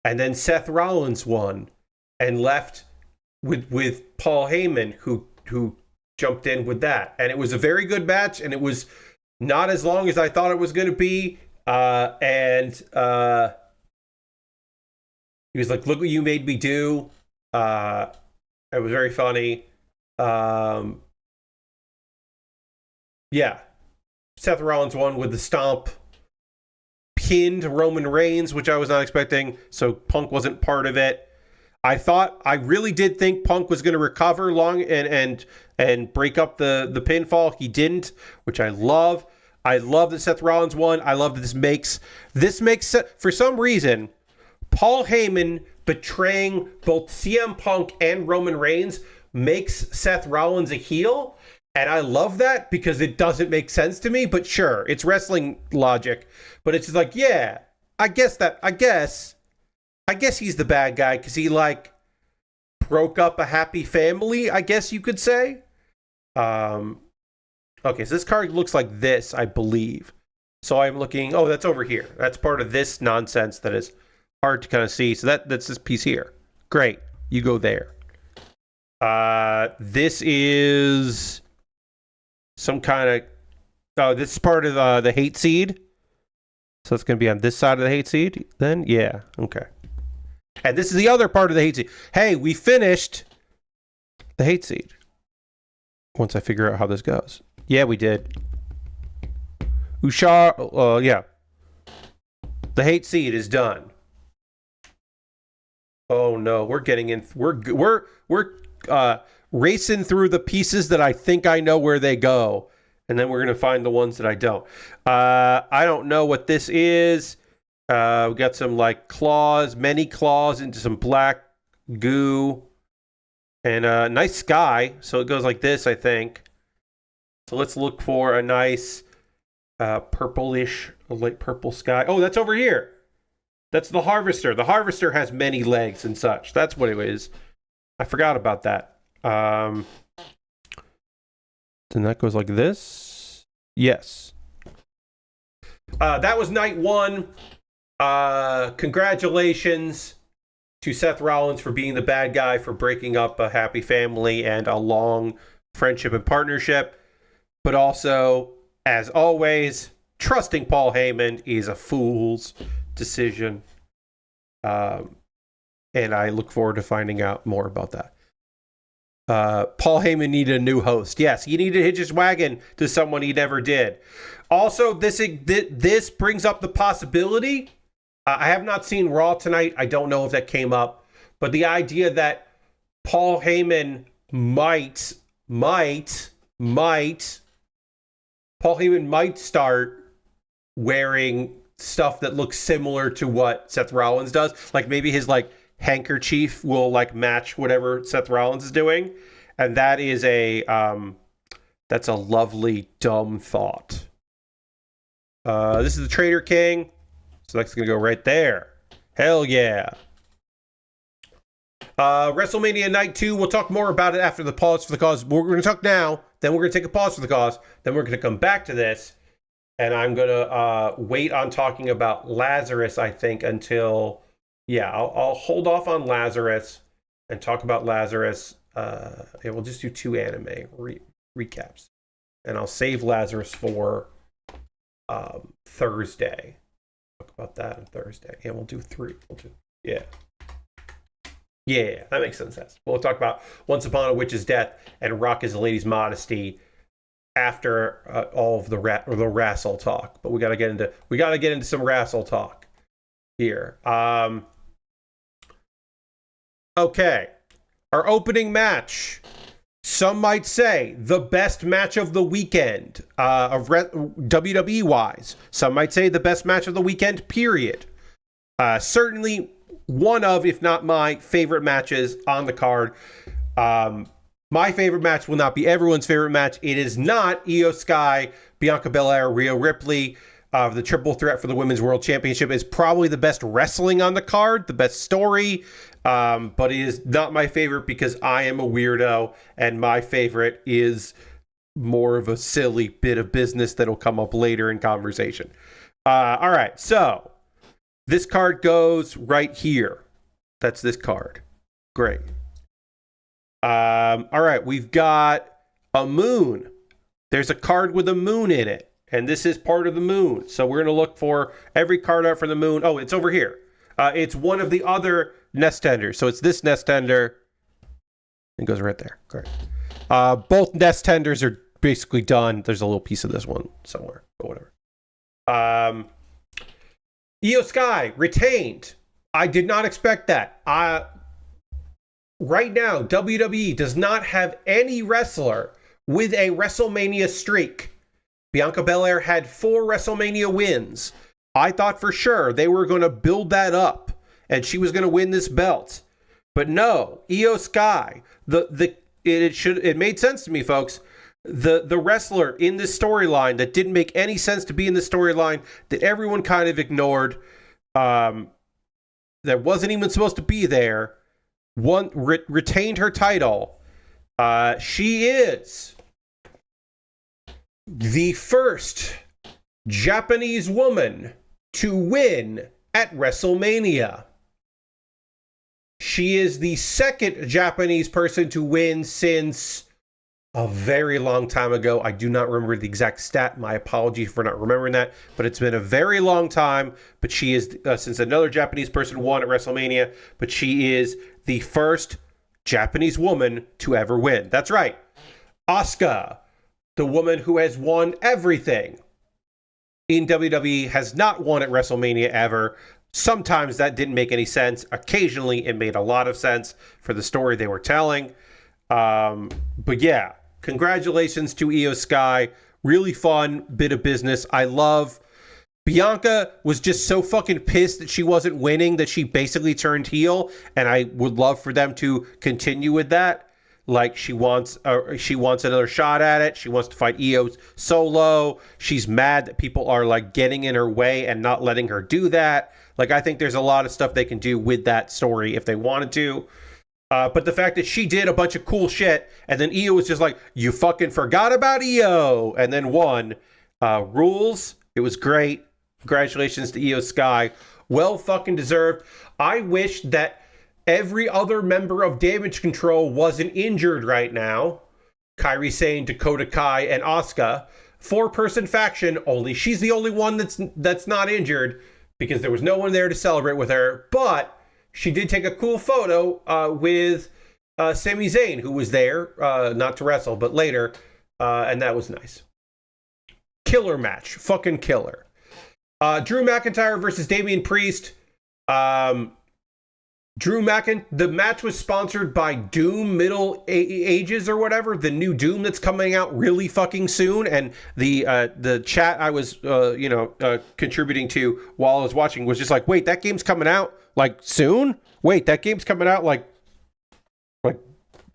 And then Seth Rollins won and left with Paul Heyman, who jumped in with that. And it was a very good match, and it was not as long as I thought it was going to be. He was like, look what you made me do. It was very funny. Yeah. Seth Rollins won with the stomp. Pinned Roman Reigns, which I was not expecting. So Punk wasn't part of it. I really did think Punk was going to recover long and break up the pinfall. He didn't, which I love. I love that Seth Rollins won. I love that this makes for some reason, Paul Heyman betraying both CM Punk and Roman Reigns makes Seth Rollins a heel. And I love that because it doesn't make sense to me, but sure, it's wrestling logic. But it's just like, yeah, I guess he's the bad guy because he like broke up a happy family, I guess you could say. Okay, so this card looks like this, I believe. So I'm looking, oh, that's over here. That's part of this nonsense that is hard to kind of see. So that's this piece here. Great. You go there. This is some kind of, this is part of the hate seed. So it's going to be on this side of the hate seed then? Yeah. Okay. And this is the other part of the hate seed. Hey, we finished the hate seed. Once I figure out how this goes. Yeah, we did. Ushar, yeah. The hate seed is done. Oh no, we're getting in. We're racing through the pieces that I think I know where they go, and then we're gonna find the ones that I don't. I don't know what this is. We got some like claws, many claws into some black goo, and a nice sky. So it goes like this, I think. So let's look for a nice purplish, light purple sky. Oh, that's over here. That's the harvester. The harvester has many legs and such. That's what it is. I forgot about that. Then that goes like this. Yes. That was night one. Congratulations to Seth Rollins for being the bad guy, for breaking up a happy family and a long friendship and partnership. But also, as always, trusting Paul Heyman is a fool's decision. And I look forward to finding out more about that. Paul Heyman needed a new host. Yes, he needed to hitch his wagon to someone he never did. Also, this brings up the possibility. I have not seen Raw tonight. I don't know if that came up. But the idea that Paul Heyman might start wearing stuff that looks similar to what Seth Rollins does. Like maybe his like handkerchief will like match whatever Seth Rollins is doing. And that is that's a lovely dumb thought. This is the Trader King. So that's going to go right there. Hell yeah. WrestleMania Night 2, we'll talk more about it after the pause for the cause. We're going to talk now, then we're going to take a pause for the cause, then we're going to come back to this, and I'm going to wait on talking about Lazarus, I think, until, I'll hold off on Lazarus and talk about Lazarus. We'll just do 2 anime recaps, and I'll save Lazarus for Thursday. Talk about that on Thursday. Yeah, we'll do 3. Yeah, that makes sense. We'll talk about Once Upon a Witch's Death and Rock is a Lady's Modesty after all of the wrestle talk. But we gotta get into some wrestle talk here. Okay, our opening match. Some might say the best match of the weekend of WWE wise. Some might say the best match of the weekend. Period. Certainly one of, if not my favorite matches on the card. My favorite match will not be everyone's favorite match. It is not Io Sky, Bianca Belair, Rhea Ripley. The triple threat for the Women's World Championship is probably the best wrestling on the card, the best story. But it is not my favorite because I am a weirdo, and my favorite is more of a silly bit of business that'll come up later in conversation. All right, so this card goes right here. That's this card. Great. All right, we've got a moon. There's a card with a moon in it, and this is part of the moon. So we're going to look for every card out for the moon. Oh, it's over here. It's one of the other nest tenders. So it's this nest tender. It goes right there. Great. Both nest tenders are basically done. There's a little piece of this one somewhere, but whatever. Io Sky retained. I did not expect that. Right now, WWE does not have any wrestler with a WrestleMania streak. Bianca Belair had 4 WrestleMania wins. I thought for sure they were going to build that up and she was going to win this belt. But no, Io Sky, it made sense to me, folks. The wrestler in this storyline that didn't make any sense to be in the storyline, that everyone kind of ignored, that wasn't even supposed to be there, retained her title. She is the first Japanese woman to win at WrestleMania. She is the second Japanese person to win since a very long time ago. I do not remember the exact stat. My apologies for not remembering that, but it's been a very long time. But she is, since another Japanese person won at WrestleMania, but she is the first Japanese woman to ever win. That's right. Asuka, the woman who has won everything in WWE, has not won at WrestleMania ever. Sometimes that didn't make any sense. Occasionally it made a lot of sense for the story they were telling. But yeah, congratulations to Io Sky. Really fun bit of business. I love Bianca was just so fucking pissed that she wasn't winning that she basically turned heel, and I would love for them to continue with that. Like she wants another shot at it. She wants to fight Io solo. She's mad that people are like getting in her way and not letting her do that. Like I think there's a lot of stuff they can do with that story if they wanted to. But the fact that she did a bunch of cool shit and then Io was just like, you fucking forgot about Io, and then won. Rules. It was great. Congratulations to Io Sky. Well fucking deserved. I wish that every other member of Damage Control wasn't injured right now. Kairi Sane, Dakota Kai, and Asuka. 4-person faction. Only she's the only one that's not injured because there was no one there to celebrate with her. But she did take a cool photo with Sami Zayn, who was there, not to wrestle, but later, and that was nice. Killer match. Fucking killer. Drew McIntyre versus Damian Priest. The match was sponsored by Doom Middle Ages or whatever, the new Doom that's coming out really fucking soon. And the chat I was contributing to while I was watching was just like, wait, that game's coming out like soon? Wait, that game's coming out like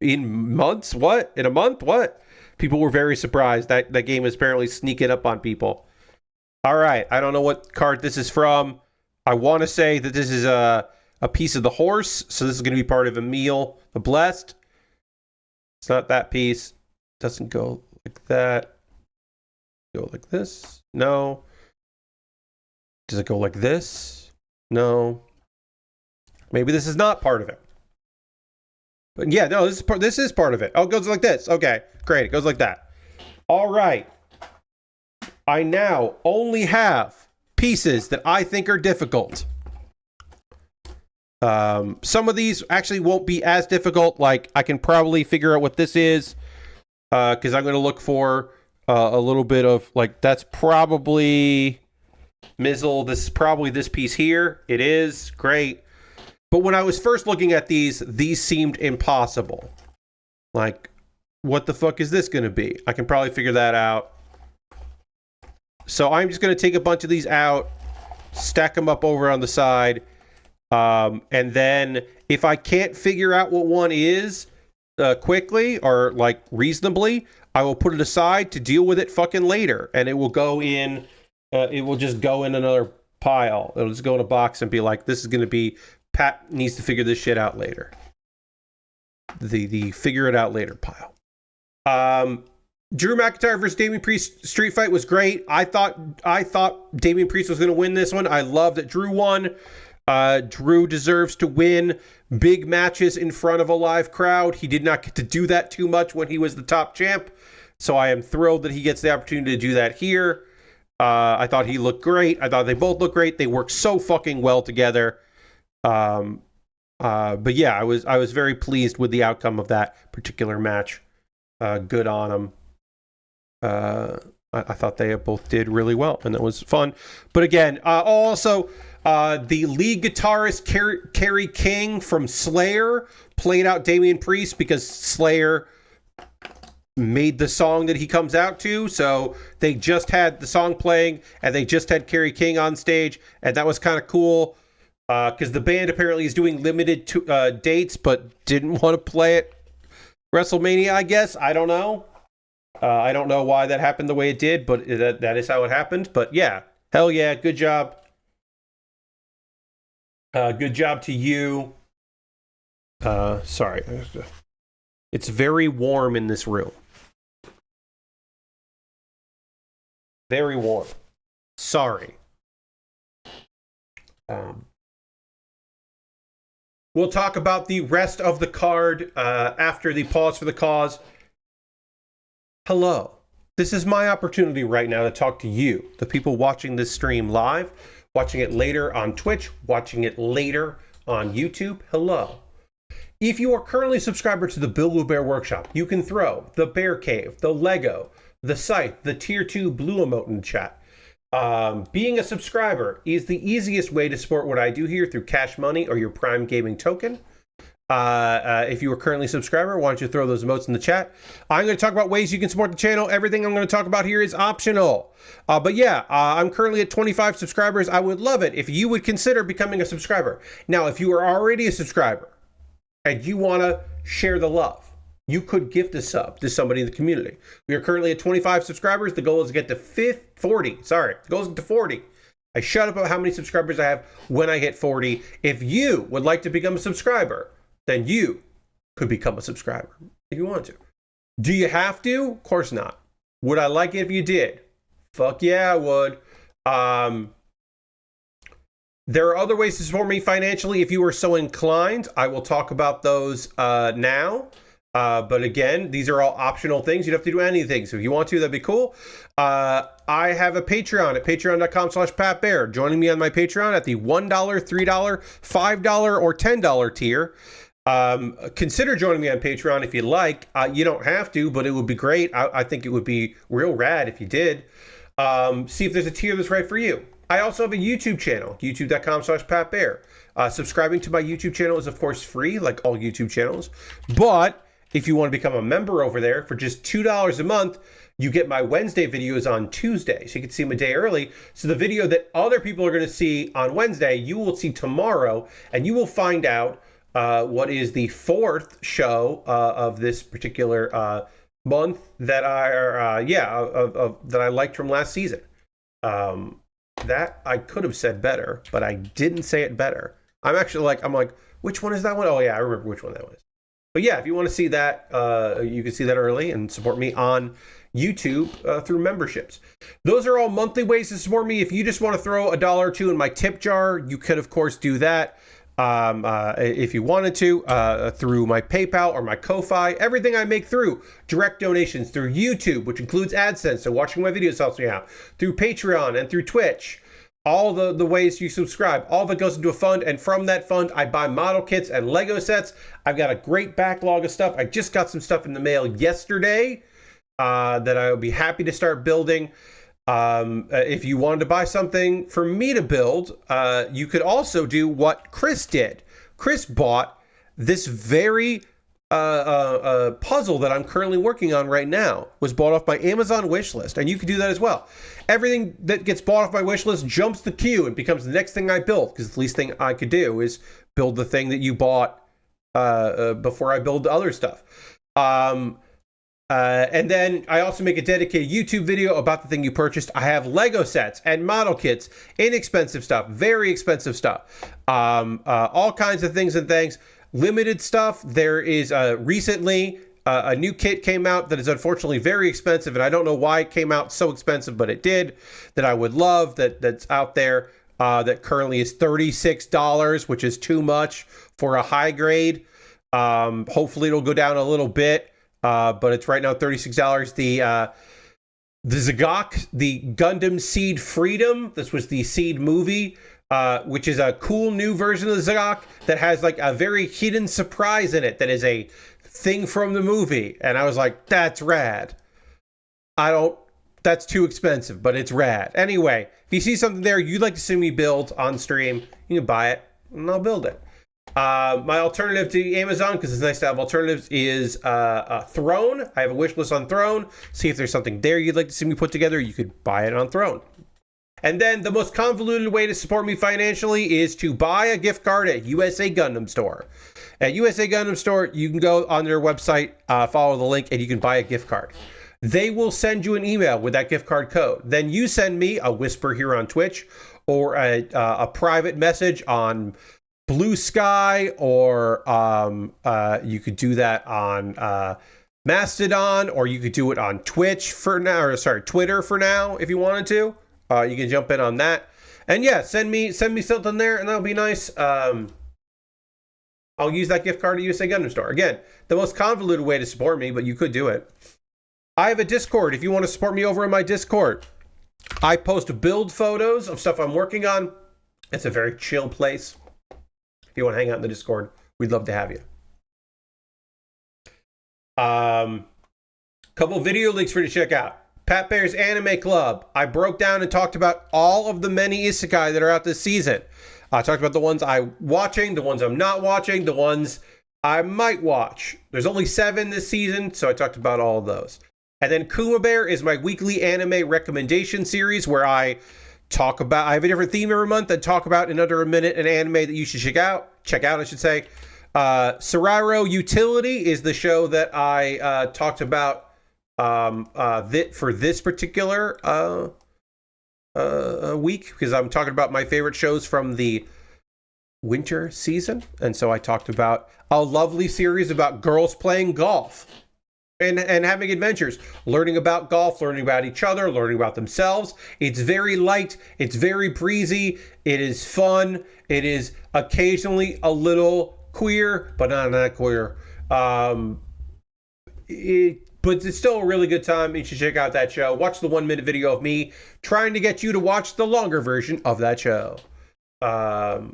in months? What? In a month? What? People were very surprised that game is apparently sneaking up on people. All right, I don't know what card this is from. I want to say that this is a piece of the horse, so this is going to be part of a meal, the blessed. It's not that piece. Doesn't go like that. Go like this? No. Does it go like this? No. Maybe this is not part of it. But yeah, no, this is part of it. Oh, it goes like this. Okay, great. It goes like that. All right. I now only have pieces that I think are difficult. Some of these actually won't be as difficult. Like, I can probably figure out what this is, because I'm going to look for a little bit of, like, that's probably Mizzle. This is probably this piece here. It is. Great. But when I was first looking at these seemed impossible. Like, what the fuck is this going to be? I can probably figure that out. So I'm just going to take a bunch of these out, stack them up over on the side, and then if I can't figure out what one is quickly or like reasonably, I will put it aside to deal with it fucking later, and it will go in. It will just go in another pile. It'll just go in a box and be like, this is going to be, Pat needs to figure this shit out later. The figure it out later pile. Drew McIntyre versus Damian Priest street fight was great. I thought Damian Priest was going to win this one. I love that Drew won. Drew deserves to win big matches in front of a live crowd. He did not get to do that too much when he was the top champ. So I am thrilled that he gets the opportunity to do that here. I thought he looked great. I thought they both looked great. They worked so fucking well together. But yeah, I was very pleased with the outcome of that particular match. Good on them. I thought they both did really well, and that was fun. But again, also the lead guitarist Kerry King from Slayer played out Damian Priest because Slayer made the song that he comes out to. So they just had the song playing, and they just had Kerry King on stage, and that was kind of cool. Because the band apparently is doing limited dates, but didn't want to play it WrestleMania, I guess. I don't know. I don't know why that happened the way it did, but that is how it happened. But yeah, hell yeah, good job. Good job to you. Sorry. It's very warm in this room. Very warm. Sorry. We'll talk about the rest of the card after the pause for the cause. Hello. This is my opportunity right now to talk to you, the people watching this stream live, watching it later on Twitch, watching it later on YouTube. Hello. If you are currently a subscriber to the Build Bear Workshop, you can throw the Bear Cave, the Lego, the Scythe, the Tier 2 Blue Emote in the chat. Being a subscriber is the easiest way to support what I do here through Cash Money or your Prime Gaming token. If you are currently a subscriber, why don't you throw those emotes in the chat? I'm going to talk about ways you can support the channel. Everything I'm going to talk about here is optional. But yeah, I'm currently at 25 subscribers. I would love it if you would consider becoming a subscriber. Now, if you are already a subscriber and you want to share the love, you could gift a sub to somebody in the community. We are currently at 25 subscribers. The goal is to get to 40. Sorry, the goal is to get to 40. I shut up about how many subscribers I have when I hit 40. If you would like to become a subscriber, then you could become a subscriber if you want to. Do you have to? Of course not. Would I like it if you did? Fuck yeah, I would. There are other ways to support me financially if you are so inclined. I will talk about those now. But again, these are all optional things. You don't have to do anything. So if you want to, that'd be cool. I have a Patreon at patreon.com/PatBear. Joining me on my Patreon at the $1, $3, $5, or $10 tier. Consider joining me on Patreon if you like. You don't have to, but it would be great. I think it would be real rad if you did. See if there's a tier that's right for you. I also have a YouTube channel, youtube.com/PatBear. Subscribing to my YouTube channel is, of course, free, like all YouTube channels. But if you want to become a member over there for just $2 a month, you get my Wednesday videos on Tuesday. So you can see them a day early. So the video that other people are going to see on Wednesday, you will see tomorrow, and you will find out what is the fourth show of this particular month that that I liked from last season. That I could have said better, but I didn't say it better. I'm like, which one is that one? Oh yeah, I remember which one that was. But yeah, if you want to see that, you can see that early and support me on YouTube through memberships. Those are all monthly ways to support me. If you just want to throw $1 or $2 in my tip jar, you could, of course, do that. If you wanted to, through my PayPal or my Ko-Fi, everything I make through direct donations through YouTube, which includes AdSense, so watching my videos helps me out, through Patreon and through Twitch, all the ways you subscribe, all of it goes into a fund, and from that fund, I buy model kits and Lego sets. I've got a great backlog of stuff. I just got some stuff in the mail yesterday that I would be happy to start building. If you wanted to buy something for me to build, you could also do what Chris did. Chris bought this very puzzle that I'm currently working on right now. Was bought off my Amazon wish list, and you could do that as well. Everything that gets bought off my wish list jumps the queue and becomes the next thing I build, because the least thing I could do is build the thing that you bought before I build the other stuff. And then I also make a dedicated YouTube video about the thing you purchased. I have Lego sets and model kits, inexpensive stuff, very expensive stuff, all kinds of things and things. Limited stuff. There is recently a new kit came out that is unfortunately very expensive, and I don't know why it came out so expensive, but it did. That I would love. That's out there. That currently is $36, which is too much for a high grade. Hopefully it'll go down a little bit. But it's right now $36. The Zagok, the Gundam Seed Freedom. This was the Seed movie, which is a cool new version of the Zagok that has like a very hidden surprise in it that is a thing from the movie. And I was like, that's rad. That's too expensive, but it's rad. Anyway, if you see something there you'd like to see me build on stream, you can buy it and I'll build it. My alternative to Amazon, because it's nice to have alternatives, is Throne. I have a wish list on Throne. See if there's something there you'd like to see me put together. You could buy it on Throne. And then the most convoluted way to support me financially is to buy a gift card at USA Gundam Store. At USA Gundam Store, you can go on their website, follow the link, and you can buy a gift card. They will send you an email with that gift card code. Then you send me a whisper here on Twitch or a private message on Blue Sky, or you could do that on Mastodon, or you could do it on Twitch for now, or sorry, Twitter for now if you wanted to. You can jump in on that, and yeah, send me something there, and that'll be nice. I'll use that gift card at USA Gundam Store. Again, the most convoluted way to support me, but you could do it. I have a Discord. If you want to support me over in my Discord, I post build photos of stuff I'm working on. It's a very chill place. If you want to hang out in the Discord, we'd love to have you. Couple video links for you to check out. Pat Bear's Anime Club. I broke down and talked about all of the many isekai that are out this season. I talked about the ones I'm watching, the ones I'm not watching, the ones I might watch. There's only 7 this season, so I talked about all of those. And then Kuma Baer is my weekly anime recommendation series where I have a different theme every month and talk about in under a minute an anime that you should check out, I should say. Soraro Utility is the show that I talked about for this particular week, because I'm talking about my favorite shows from the winter season. And so I talked about a lovely series about girls playing golf and having adventures, learning about golf, learning about each other, learning about themselves. It's very light. It's very breezy. It is fun. It is occasionally a little queer, but not queer. but it's still a really good time. You should check out that show. Watch the 1-minute video of me trying to get you to watch the longer version of that show. But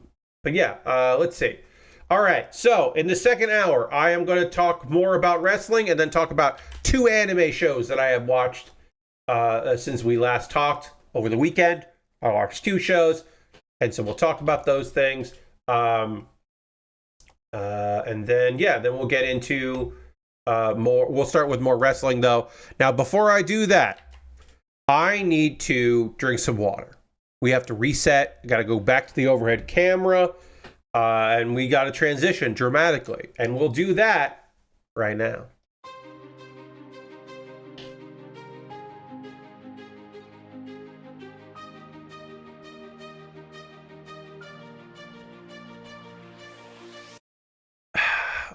yeah, let's see. All right, so in the second hour, I am going to talk more about wrestling and then talk about 2 anime shows that I have watched since we last talked over the weekend. I watched 2 shows, and so we'll talk about those things. And then, yeah, then we'll get into more. We'll start with more wrestling, though. Now, before I do that, I need to drink some water. We have to reset. Got to go back to the overhead camera. And we got to transition dramatically. And we'll do that right now.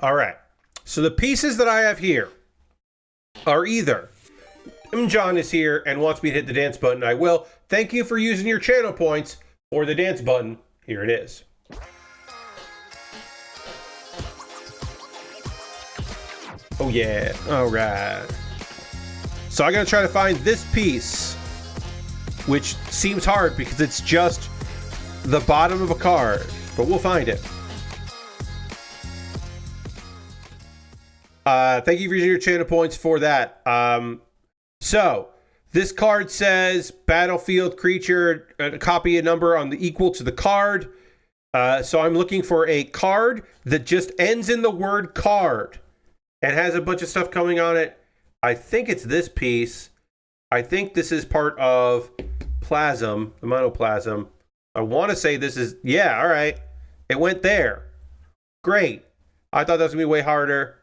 All right. So the pieces that I have here are either John is here and wants me to hit the dance button. I will. Thank you for using your channel points for the dance button. Here it is. Oh yeah, all right. So I gotta try to find this piece, which seems hard because it's just the bottom of a card, but we'll find it. Thank you for using your channel points for that. So this card says battlefield creature, copy a number on the equal to the card. So I'm looking for a card that just ends in the word card. And has a bunch of stuff coming on it. I think it's this piece. I think this is part of Plasm, the monoplasm. I want to say this is, yeah, all right. It went there. Great. I thought that was going to be way harder.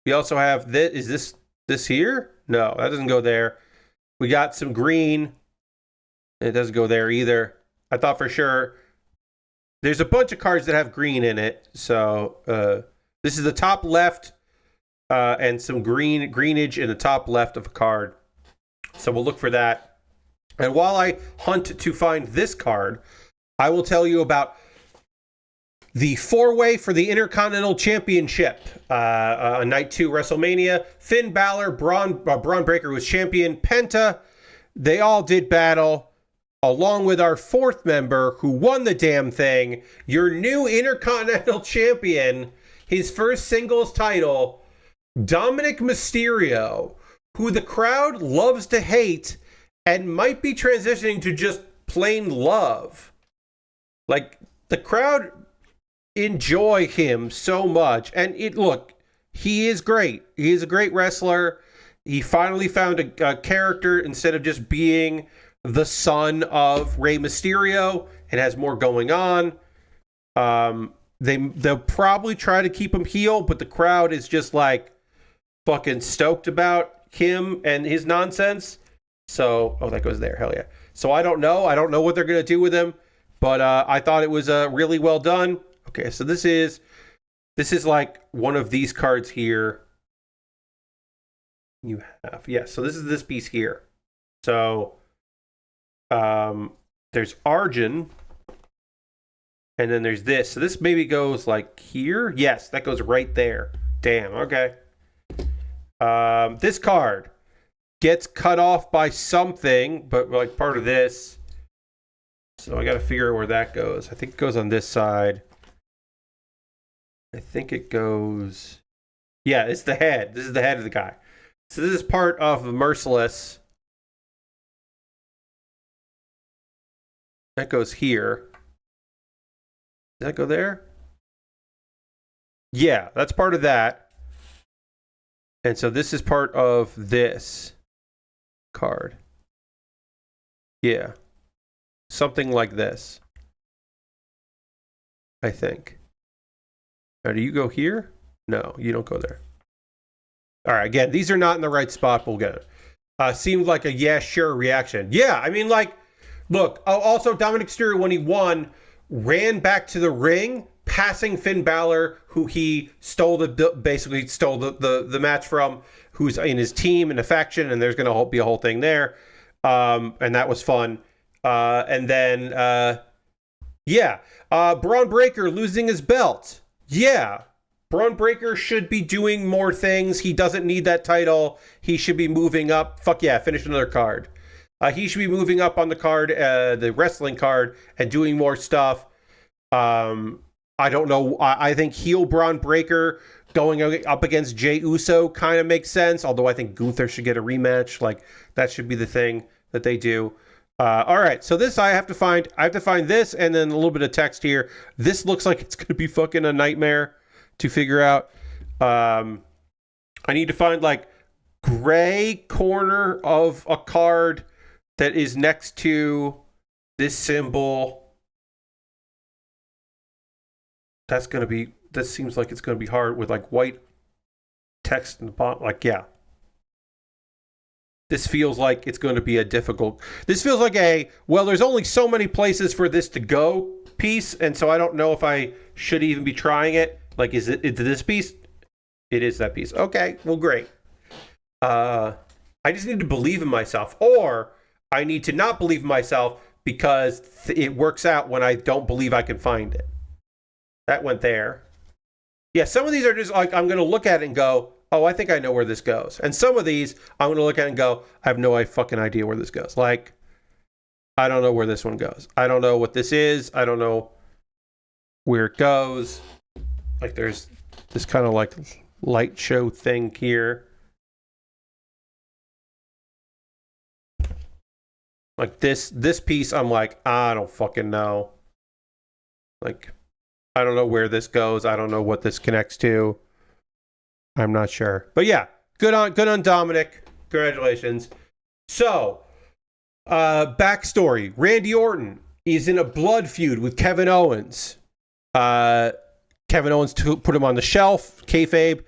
We also have this. Is this here? No, that doesn't go there. We got some green. It doesn't go there either. I thought for sure. There's a bunch of cards that have green in it. So this is the top left. And some greenage in the top left of a card. So we'll look for that. And while I hunt to find this card, I will tell you about the 4-way for the Intercontinental Championship. On Night 2 WrestleMania, Finn Balor, Braun Breaker was champion, Penta. They all did battle, along with our 4th member who won the damn thing, your new Intercontinental Champion, his first singles title, Dominic Mysterio, who the crowd loves to hate and might be transitioning to just plain love. Like, the crowd enjoy him so much. And look, he is great. He is a great wrestler. He finally found a character instead of just being the son of Rey Mysterio. It has more going on. They'll probably try to keep him heel, but the crowd is just like, fucking stoked about him and his nonsense. So, oh, that goes there. Hell yeah. So I don't know. I don't know what they're going to do with him, but I thought it was really well done. Okay, so this is like one of these cards here. You have, yeah. So this is this piece here. So there's Arjun, and then there's this. So this maybe goes like here. Yes, that goes right there. Damn. Okay. This card gets cut off by something, but like part of this. So I got to figure out where that goes. I think it goes on this side. I think it goes. Yeah, it's the head. This is the head of the guy. So this is part of Merciless. That goes here. Does that go there? Yeah, that's part of that. And so this is part of this card. Yeah. Something like this. I think. Now, do you go here? No, you don't go there. All right, again, these are not in the right spot. We'll get it. Seemed like a yeah, sure reaction. Yeah, I mean, like, look, also Dominic Mysterio, when he won, ran back to the ring, passing Finn Balor, who he basically stole the match from, who's in his team in a faction, and there's going to be a whole thing there. And that was fun. And then, Braun Breaker losing his belt. Yeah. Braun Breaker should be doing more things. He doesn't need that title. He should be moving up. Fuck yeah, finish another card. He should be moving up on the card, the wrestling card, and doing more stuff. I don't know. I think heel Braun Breaker going up against Jey Uso kind of makes sense. Although I think Gunther should get a rematch. Like, that should be the thing that they do. All right, so this I have to find this, and then a little bit of text here. This looks like it's going to be fucking a nightmare to figure out. I need to find like gray corner of a card that is next to this symbol. That seems like it's going to be hard with like white text in the bottom. Like, yeah. This feels like it's going to be this feels like there's only so many places for this to go piece. And so I don't know if I should even be trying it. Like, is it this piece? It is that piece. Okay, well, great. I just need to believe in myself, or I need to not believe in myself because it works out when I don't believe I can find it. That went there. Yeah, some of these are just like, I'm going to look at it and go, oh, I think I know where this goes. And some of these, I'm going to look at it and go, I have no fucking idea where this goes. Like, I don't know where this one goes. I don't know what this is. I don't know where it goes. Like, there's this kind of like light show thing here. Like this piece, I'm like, I don't fucking know. Like, I don't know where this goes. I don't know what this connects to. I'm not sure. But yeah, good on Dominic. Congratulations. So, backstory. Randy Orton is in a blood feud with Kevin Owens. Kevin Owens put him on the shelf. Kayfabe.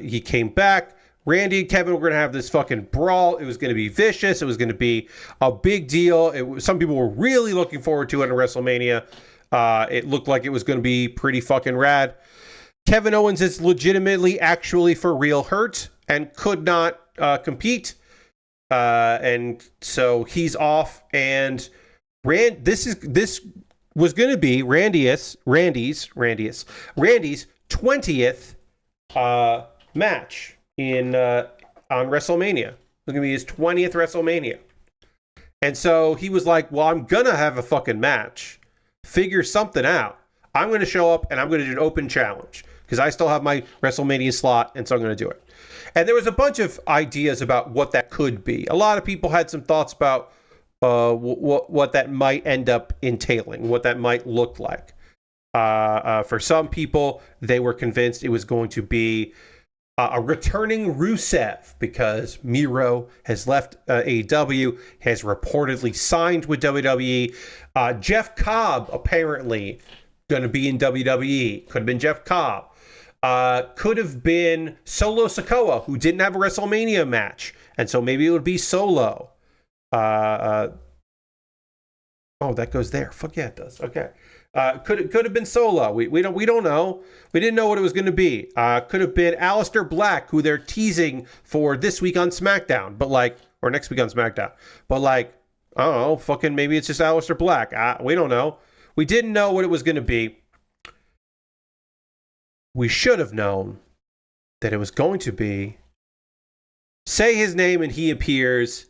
He came back. Randy and Kevin were going to have this fucking brawl. It was going to be vicious. It was going to be a big deal. Some people were really looking forward to it in WrestleMania. It looked like it was going to be pretty fucking rad. Kevin Owens is legitimately, actually, for real hurt and could not compete. And so he's off. And this was going to be Randy's 20th match on WrestleMania. It's going to be his 20th WrestleMania. And so he was like, well, I'm going to have a fucking match. Figure something out. I'm going to show up and I'm going to do an open challenge because I still have my WrestleMania slot, and so I'm going to do it. And there was a bunch of ideas about what that could be. A lot of people had some thoughts about what that might end up entailing, what that might look like. For some people, they were convinced it was going to be a returning Rusev because Miro has left AEW, has reportedly signed with WWE. Jeff Cobb apparently going to be in WWE. Could have been Jeff Cobb. Could have been Solo Sikoa, who didn't have a WrestleMania match, and so maybe it would be Solo. Oh, that goes there. Fuck yeah, it does. Okay. Could have been Solo. We don't know. We didn't know what it was going to be. Could have been Aleister Black, who they're teasing for this week on SmackDown, or next week on SmackDown. But I don't know. Fucking maybe it's just Aleister Black. We don't know. We didn't know what it was going to be. We should have known that it was going to be. Say his name and he appears.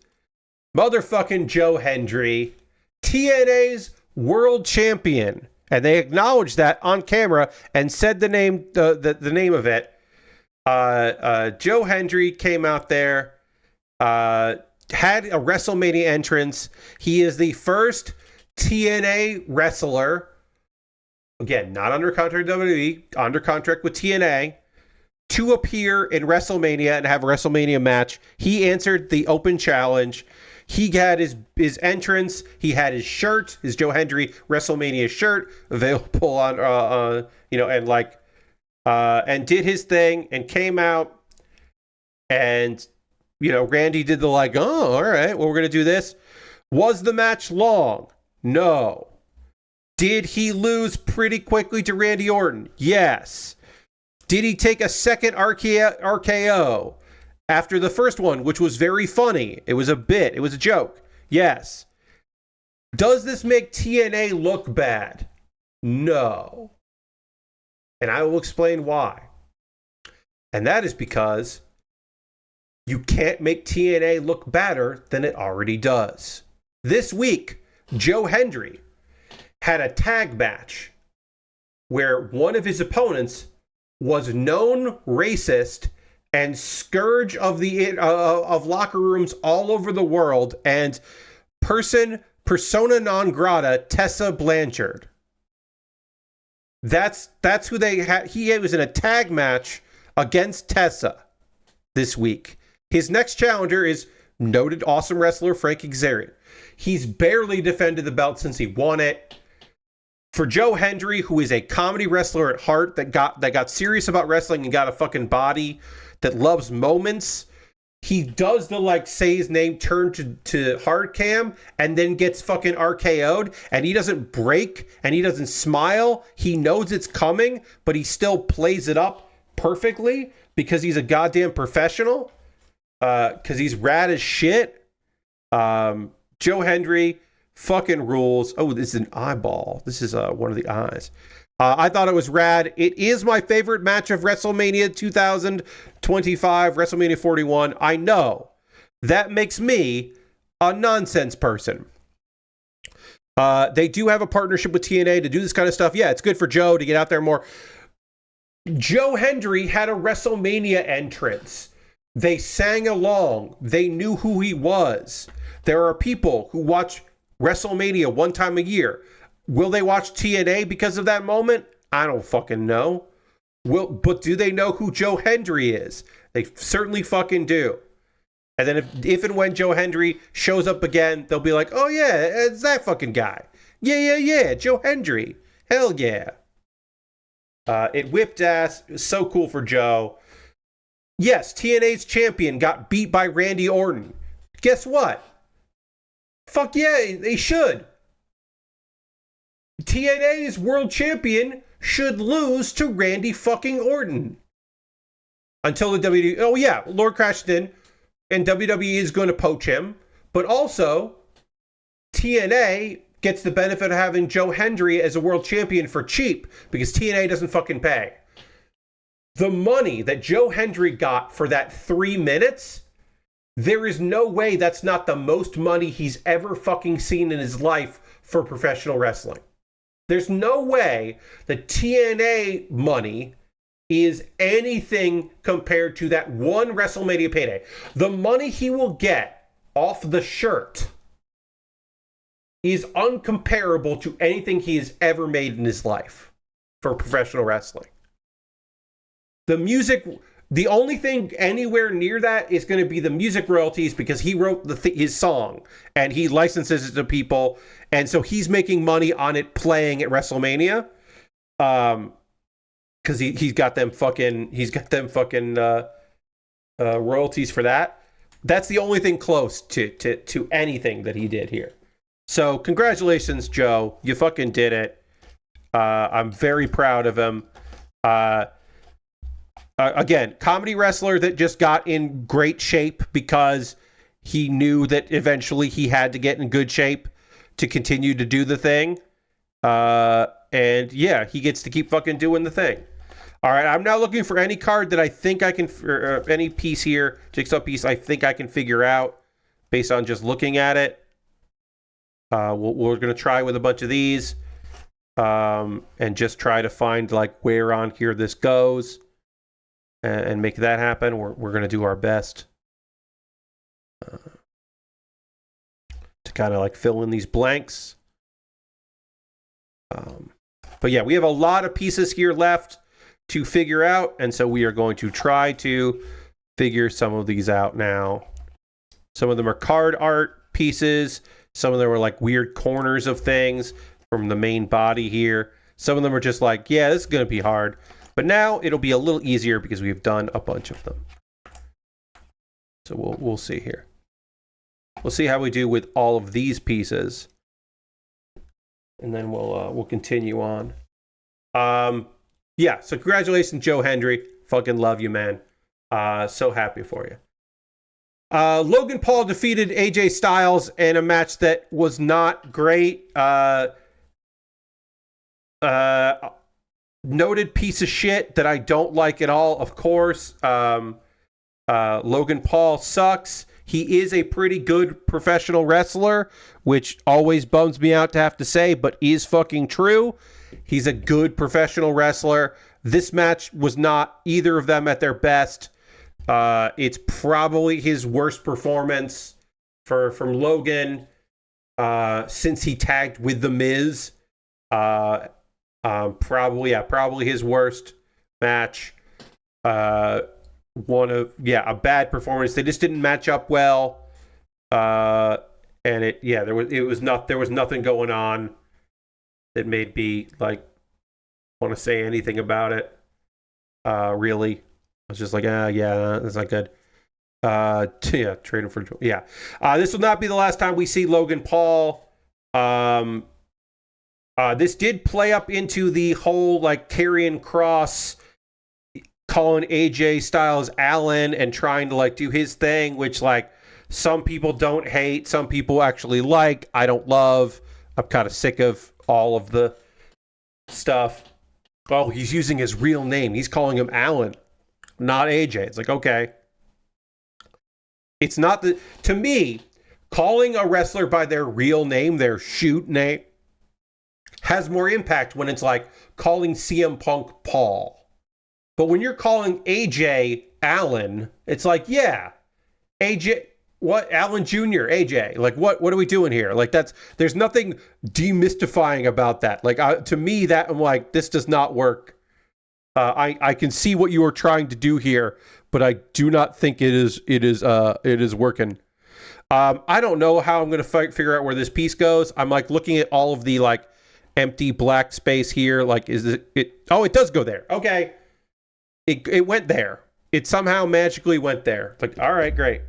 Motherfucking Joe Hendry, TNA's world champion. And they acknowledged that on camera and said the name of it. Joe Hendry came out there, had a WrestleMania entrance. He is the first TNA wrestler, again, not under contract with WWE, under contract with TNA, to appear in WrestleMania and have a WrestleMania match. He answered the open challenge. He had his entrance. He had his shirt, his Joe Hendry WrestleMania shirt, available on, and did his thing and came out. And, Randy did the oh, all right, well, we're going to do this. Was the match long? No. Did he lose pretty quickly to Randy Orton? Yes. Did he take a second RKO after the first one, which was very funny? It was a bit. It was a joke. Yes. Does this make TNA look bad? No. And I will explain why. And that is because you can't make TNA look better than it already does. This week, Joe Hendry had a tag match where one of his opponents was known racist and scourge of locker rooms all over the world, and persona non grata Tessa Blanchard. That's who they had. He was in a tag match against Tessa this week. His next challenger is noted awesome wrestler Frank Kazarian. He's barely defended the belt since he won it. For Joe Hendry, who is a comedy wrestler at heart that got serious about wrestling and got a fucking body that loves moments, he does the say his name, turn to hard cam, and then gets fucking RKO'd, and he doesn't break and he doesn't smile. He knows it's coming, but he still plays it up perfectly because he's a goddamn professional. Because he's rad as shit. Joe Hendry fucking rules. Oh, this is an eyeball. This is one of the eyes. I thought it was rad. It is my favorite match of WrestleMania 2025, WrestleMania 41. I know. That makes me a nonsense person. They do have a partnership with TNA to do this kind of stuff. Yeah, it's good for Joe to get out there more. Joe Hendry had a WrestleMania entrance. They sang along. They knew who he was. There are people who watch WrestleMania one time a year. Will they watch TNA because of that moment? I don't fucking know. But do they know who Joe Hendry is? They certainly fucking do. And then if and when Joe Hendry shows up again, they'll be like, oh yeah, it's that fucking guy. Yeah, Joe Hendry. Hell yeah. It whipped ass. It was so cool for Joe. Yes, TNA's champion got beat by Randy Orton. Guess what? Fuck yeah, they should. TNA's world champion should lose to Randy fucking Orton. Until the WWE... Oh yeah, Lord crashed in, and WWE is going to poach him. But also, TNA gets the benefit of having Joe Hendry as a world champion for cheap, because TNA doesn't fucking pay. The money that Joe Hendry got for that 3 minutes, there is no way that's not the most money he's ever fucking seen in his life for professional wrestling. There's no way that TNA money is anything compared to that one WrestleMania payday. The money he will get off the shirt is uncomparable to anything he has ever made in his life for professional wrestling. The music, the only thing anywhere near that is going to be the music royalties, because he wrote his song and he licenses it to people, and so he's making money on it playing at WrestleMania, because he's got them fucking royalties for that. That's the only thing close to anything that he did here. So congratulations, Joe, you fucking did it. I'm very proud of him. Again, comedy wrestler that just got in great shape because he knew that eventually he had to get in good shape to continue to do the thing. And yeah, he gets to keep fucking doing the thing. All right, I'm now looking for any card that I think I can, any piece here, jigsaw piece I think I can figure out based on just looking at it. We're going to try with a bunch of these and just try to find where on here this goes. And make that happen. We're going to do our best to kind of fill in these blanks. But yeah, we have a lot of pieces here left to figure out, and so we are going to try to figure some of these out now. Some of them are card art pieces. Some of them are weird corners of things from the main body here. Some of them are just yeah, this is going to be hard. But now it'll be a little easier because we've done a bunch of them. So we'll see here. We'll see how we do with all of these pieces, and then we'll continue on. Yeah. So congratulations, Joe Hendry. Fucking love you, man. So happy for you. Logan Paul defeated AJ Styles in a match that was not great. noted piece of shit that I don't like at all, of course. Logan Paul sucks. He is a pretty good professional wrestler, which always bums me out to have to say, but is fucking true. He's a good professional wrestler. This match was not either of them at their best. It's probably his worst performance from Logan since he tagged with The Miz. Probably his worst match. A bad performance. They just didn't match up well. And there was nothing going on that made me like want to say anything about it. Really, I was just like, that's not good. Trading for this will not be the last time we see Logan Paul. This did play up into the whole like Karrion Kross calling AJ Styles Allen and trying to like do his thing, which like some people don't hate, some people actually like. I don't love. I'm kind of sick of all of the stuff. Oh, he's using his real name. He's calling him Allen, not AJ. It's like, okay. It's not to me, calling a wrestler by their real name, their shoot name, has more impact when it's like calling CM Punk Paul. But when you're calling AJ Allen, it's like, yeah, AJ, what? Allen Jr., AJ. Like, what are we doing here? Like, there's nothing demystifying about that. Like, to me, that I'm like, this does not work. I can see what you are trying to do here, but I do not think it is working. I don't know how I'm going to figure out where this piece goes. I'm like looking at all of the like empty black space here. Like, is it? Oh, it does go there. Okay. It went there. It somehow magically went there. It's like, all right, great.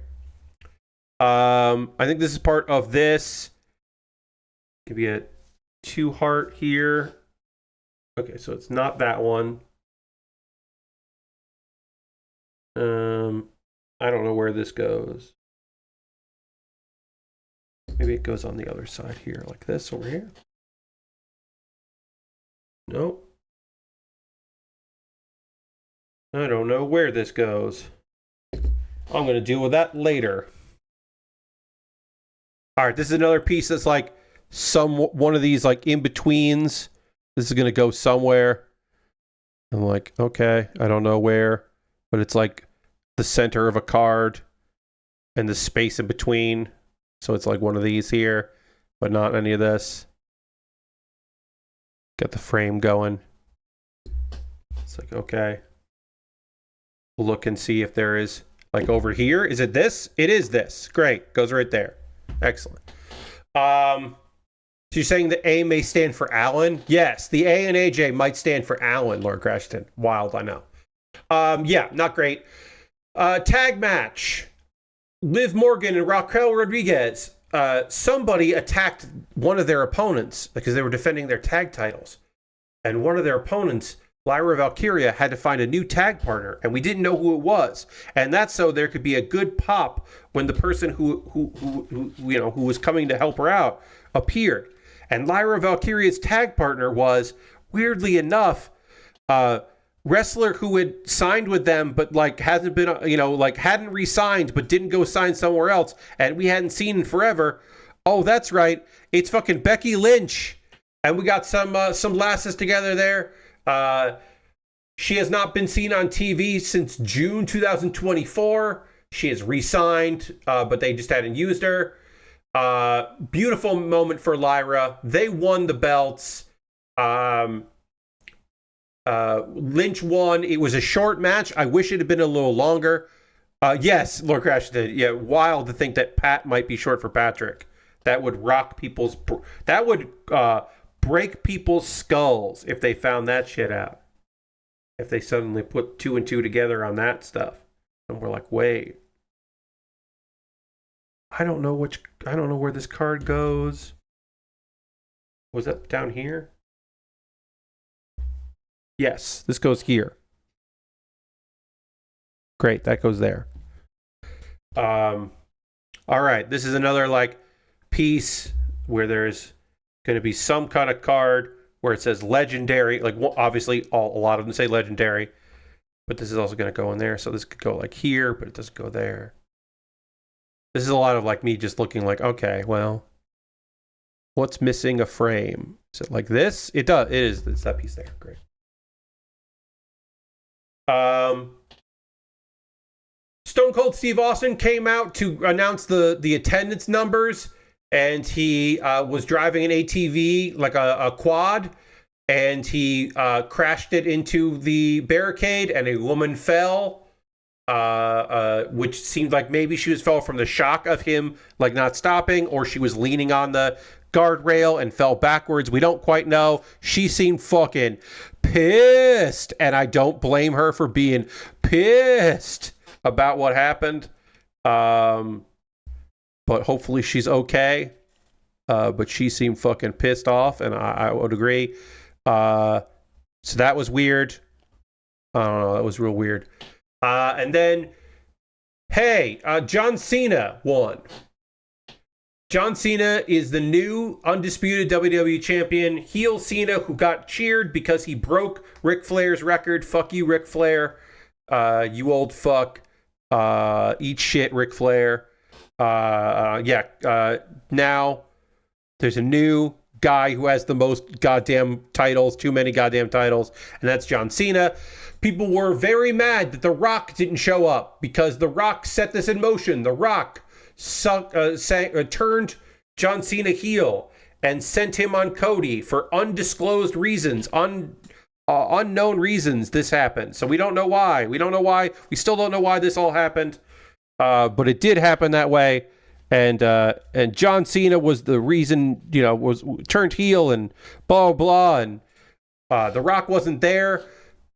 I think this is part of this. Give you a 2 heart here. Okay, so it's not that one. I don't know where this goes. Maybe it goes on the other side here, like this over here. Nope. I don't know where this goes. I'm going to deal with that later. All right, this is another piece that's like one of these like in-betweens. This is going to go somewhere. I'm like, okay, I don't know where, but it's like the center of a card and the space in between. So it's like one of these here, but not any of this. Got the frame going. It's like, okay. Look and see if there is, like over here. Is it this? It is this. Great. Goes right there. Excellent. So you're saying the A may stand for Allen? Yes, the A and AJ might stand for Allen, Lord Crashton. Wild, I know. Not great. Tag match. Liv Morgan and Raquel Rodriguez. Somebody attacked one of their opponents because they were defending their tag titles. And one of their opponents, Lyra Valkyria, had to find a new tag partner, and we didn't know who it was. And that's so there could be a good pop when the person who was coming to help her out appeared. And Lyra Valkyria's tag partner was, weirdly enough, wrestler who had signed with them but like hasn't been, hadn't re-signed but didn't go sign somewhere else, and we hadn't seen in forever. Oh, that's right, it's fucking Becky Lynch. And we got some lasses together there. She has not been seen on TV since June 2024. She is re-signed, but they just hadn't used her. Beautiful moment for Lyra. They won the belts. Lynch won. It was a short match. I wish it had been a little longer. Yes, Lord Crash did. Yeah, wild to think that Pat might be short for Patrick. That would rock people's... That would break people's skulls if they found that shit out. If they suddenly put 2 and 2 together on that stuff. And we're like, wait. I don't know where this card goes. Was that down here? Yes, this goes here. Great, that goes there. All right, this is another like piece where there's going to be some kind of card where it says legendary. Like, obviously, a lot of them say legendary, but this is also going to go in there. So this could go like here, but it doesn't go there. This is a lot of like me just looking like, okay, well, what's missing a frame? Is it like this? It does. It is. It's that piece there. Great. Stone Cold Steve Austin came out to announce the attendance numbers, and he was driving an ATV, like a quad, and he crashed it into the barricade, and a woman fell, which seemed like maybe she fell from the shock of him like not stopping, or she was leaning on the guardrail and fell backwards. We don't quite know. She seemed fucking pissed, and I don't blame her for being pissed about what happened. But hopefully she's okay. But she seemed fucking pissed off, and I would agree. So that was weird. I don't know, that was real weird. And then, hey, John Cena won. John Cena is the new undisputed WWE champion. Heel Cena, who got cheered because he broke Ric Flair's record. Fuck you, Ric Flair. You old fuck. Eat shit, Ric Flair. Now there's a new guy who has the most goddamn titles, too many goddamn titles, and that's John Cena. People were very mad that The Rock didn't show up because The Rock set this in motion. The Rock turned John Cena heel and sent him on Cody for undisclosed reasons, unknown reasons this happened. So we don't know why. We still don't know why this all happened. But it did happen that way. And John Cena was the reason, was turned heel and blah, blah. And The Rock wasn't there.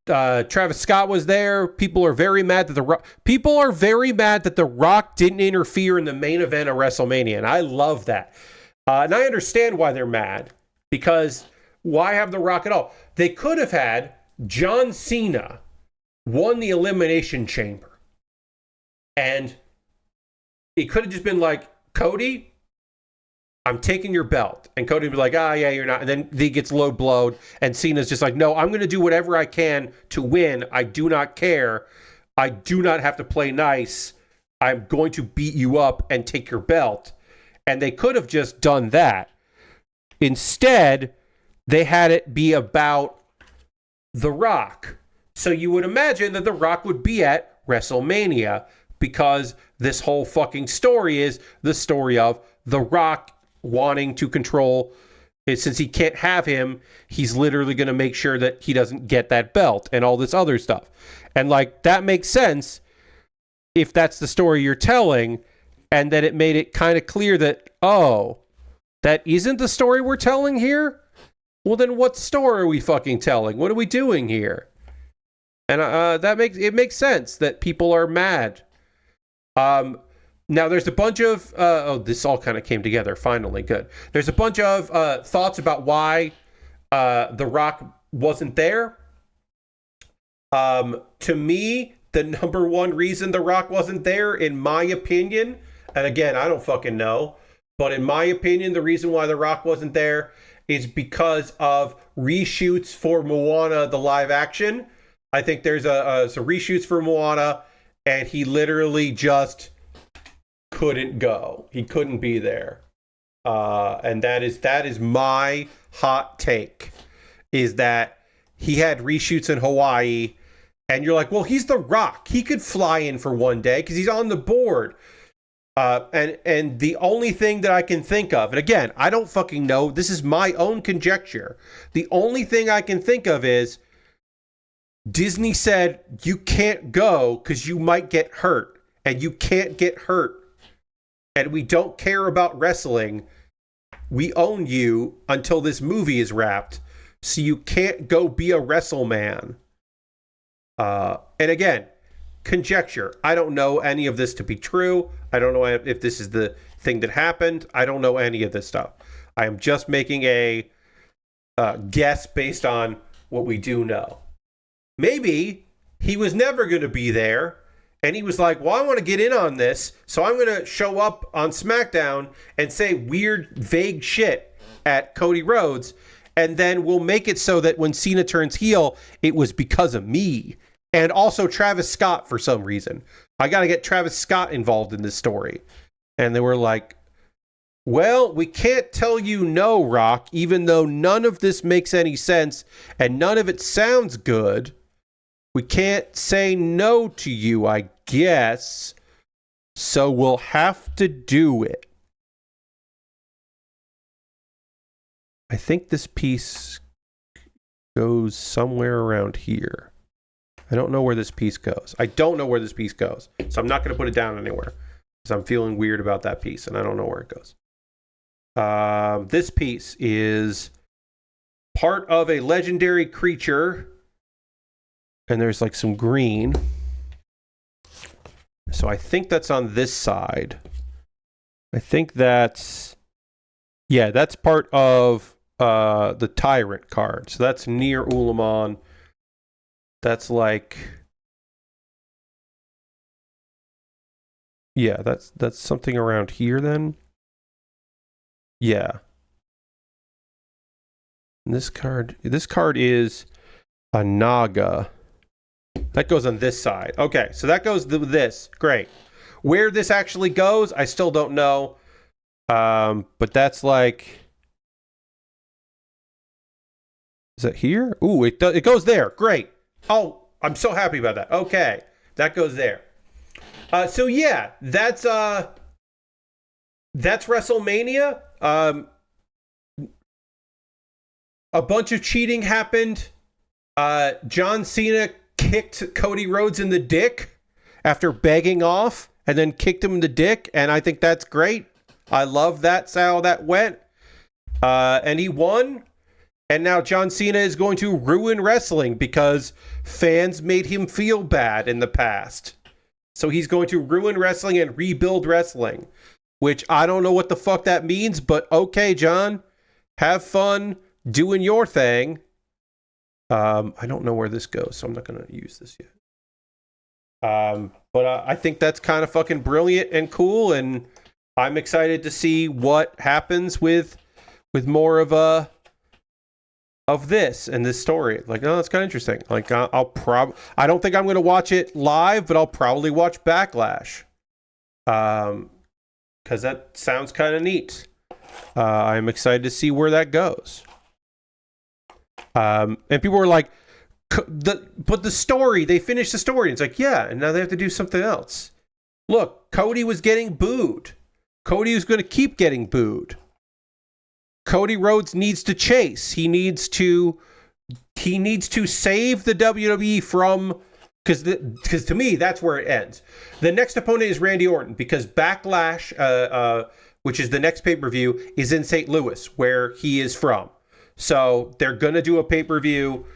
Travis Scott was there. People are very mad that The Rock didn't interfere in the main event of WrestleMania. And I love that. And I understand why they're mad, because why have The Rock at all? They could have had John Cena won the Elimination Chamber, and it could have just been like, Cody, I'm taking your belt. And Cody would be like, yeah, you're not. And then he gets low blowed, and Cena's just like, no, I'm going to do whatever I can to win. I do not care. I do not have to play nice. I'm going to beat you up and take your belt. And they could have just done that. Instead, they had it be about The Rock. So you would imagine that The Rock would be at WrestleMania, because this whole fucking story is the story of The Rock wanting to control it. Since he can't have him, he's literally going to make sure that he doesn't get that belt and all this other stuff. And like, that makes sense if that's the story you're telling, and that it made it kind of clear that, oh, that isn't the story we're telling here? Well, then what story are we fucking telling? What are we doing here? And that makes sense that people are mad. Now there's a bunch of this all kind of came together finally. Good. There's a bunch of thoughts about why The Rock wasn't there. To me, the number one reason The Rock wasn't there, in my opinion, and again, I don't fucking know, but in my opinion, the reason why The Rock wasn't there is because of reshoots for Moana, the live action. I think there's some reshoots for Moana, and he literally just couldn't go. He couldn't be there. And that is my hot take, is that he had reshoots in Hawaii, and you're like, well, he's The Rock. He could fly in for one day because he's on the board. And the only thing that I can think of, and again, I don't fucking know, this is my own conjecture. The only thing I can think of is Disney said, you can't go because you might get hurt, and you can't get hurt. And we don't care about wrestling. We own you until this movie is wrapped. So you can't go be a WrestleMan. And again, conjecture. I don't know any of this to be true. I don't know if this is the thing that happened. I don't know any of this stuff. I am just making a guess based on what we do know. Maybe he was never going to be there, and he was like, well, I want to get in on this, so I'm going to show up on SmackDown and say weird, vague shit at Cody Rhodes, and then we'll make it so that when Cena turns heel, it was because of me. And also Travis Scott for some reason. I got to get Travis Scott involved in this story. And they were like, well, we can't tell you no, Rock, even though none of this makes any sense and none of it sounds good. We can't say no to you, I guess. So we'll have to do it. I think this piece goes somewhere around here. I don't know where this piece goes. So I'm not going to put it down anywhere because I'm feeling weird about that piece and I don't know where it goes. This piece is part of a legendary creature, and there's like some green. So I think that's on this side. I think that's part of the Tyrant card. So that's near Ulamon. That's like, yeah, that's something around here then. Yeah. And this card is a Naga. That goes on this side. Okay, so that goes this. Great. Where this actually goes, I still don't know. But that's like, is that here? Ooh, it goes there. Great. Oh, I'm so happy about that. Okay, that goes there. So yeah, that's WrestleMania. A bunch of cheating happened. John Cena kicked Cody Rhodes in the dick after begging off, and then kicked him in the dick, and I think that's great. I love that's how that went. And he won. And now John Cena is going to ruin wrestling because fans made him feel bad in the past. So he's going to ruin wrestling and rebuild wrestling, which I don't know what the fuck that means, but okay, John, have fun doing your thing. I don't know where this goes, so I'm not going to use this yet. But I think that's kind of fucking brilliant and cool, and I'm excited to see what happens with more of this and this story. Like, oh, it's kind of interesting. Like, I don't think I'm going to watch it live, but I'll probably watch Backlash. Because that sounds kind of neat. I'm excited to see where that goes. And people were like, but the story, they finished the story. It's like, yeah, and now they have to do something else. Look, Cody was getting booed. Cody was going to keep getting booed. Cody Rhodes needs to chase. He needs to save the WWE from, because to me that's where it ends. The next opponent is Randy Orton, because Backlash, which is the next pay-per-view, is in St. Louis, where he is from. So they're gonna do a pay-per-view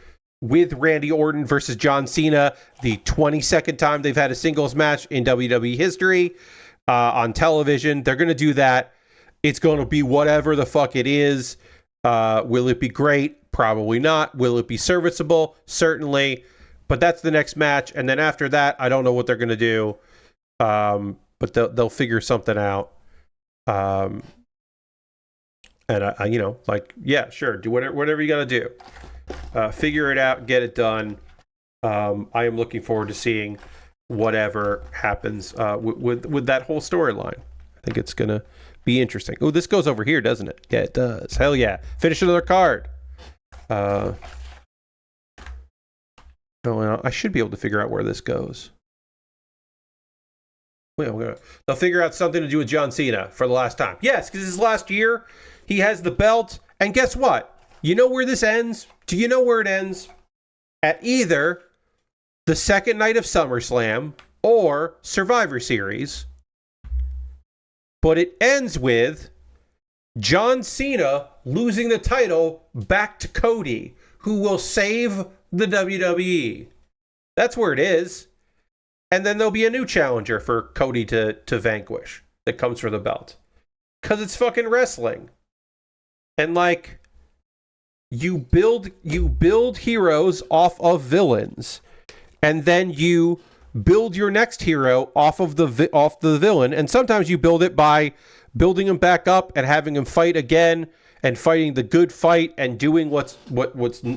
with Randy Orton versus John Cena, the 22nd time they've had a singles match in WWE history on television. They're gonna do that. It's going to be whatever the fuck it is. Will it be great? Probably not. Will it be serviceable? Certainly. But that's the next match. And then after that, I don't know what they're going to do. But they'll figure something out. And I yeah, sure. Do whatever you got to do. Figure it out. Get it done. I am looking forward to seeing whatever happens with that whole storyline. I think it's going to be interesting. Oh, this goes over here, doesn't it? Yeah, it does. Hell yeah. Finish another card. I should be able to figure out where this goes. They'll figure out something to do with John Cena for the last time. Yes, because his last year, he has the belt. And guess what? You know where this ends? Do you know where it ends? At either the second night of SummerSlam or Survivor Series. But it ends with John Cena losing the title back to Cody, who will save the WWE. That's where it is. And then there'll be a new challenger for Cody to vanquish that comes for the belt. Because it's fucking wrestling. And like, you build heroes off of villains. And then you build your next hero off the villain, and sometimes you build it by building him back up and having him fight again and fighting the good fight and doing what's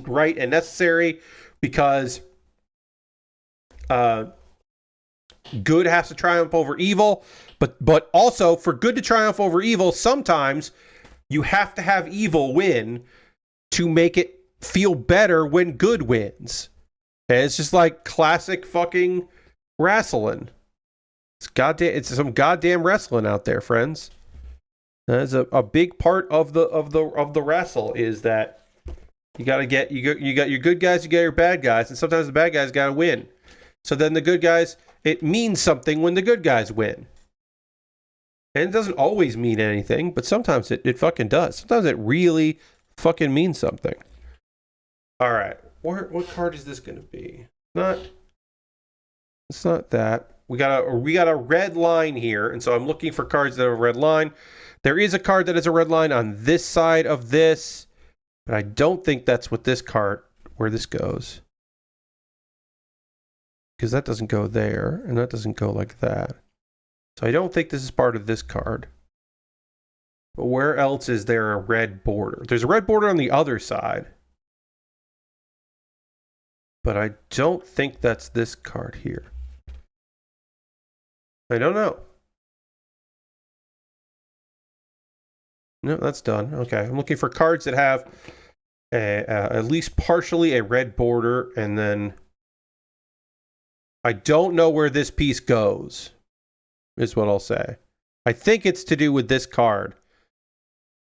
right and necessary, because good has to triumph over evil, but also for good to triumph over evil, sometimes you have to have evil win to make it feel better when good wins. And it's just like classic fucking wrestling. It's some goddamn wrestling out there, friends. That's a big part of the wrestle, is that you got your good guys, you got your bad guys, and sometimes the bad guys got to win. So then the good guys, it means something when the good guys win. And it doesn't always mean anything, but sometimes it fucking does. Sometimes it really fucking means something. All right, what card is this going to be? It's not that. We got a red line here, and so I'm looking for cards that have a red line. There is a card that has a red line on this side of this, but I don't think that's what this card, where this goes. Because that doesn't go there, and that doesn't go like that. So I don't think this is part of this card. But where else is there a red border? There's a red border on the other side. But I don't think that's this card here. I don't know. No, that's done. Okay, I'm looking for cards that have at least partially a red border, and then I don't know where this piece goes, is what I'll say. I think it's to do with this card,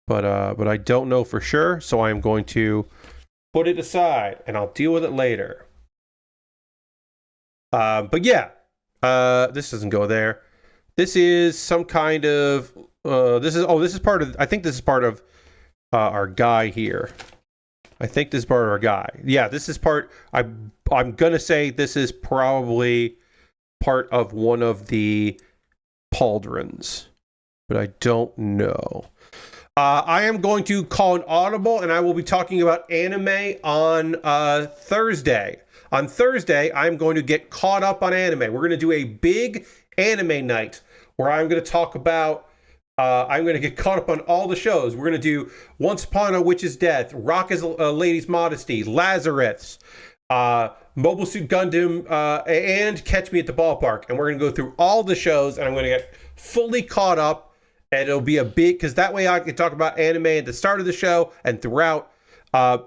but I don't know for sure, so I'm going to put it aside, and I'll deal with it later. But yeah, this doesn't go there. This is some kind of this is part of, I think this is part of our guy here. I think this is part of our guy. Yeah, this is part, I'm gonna say this is probably part of one of the pauldrons, but I don't know. I am going to call an audible, and I will be talking about anime on Thursday. On Thursday, I'm going to get caught up on anime. We're going to do a big anime night where I'm going to talk about, I'm going to get caught up on all the shows. We're going to do Once Upon a Witch's Death, Rock is a Lady's Modesty, Lazarus, Mobile Suit Gundam, and Catch Me at the Ballpark. And we're going to go through all the shows, and I'm going to get fully caught up. And it'll be a big, because that way I can talk about anime at the start of the show and throughout.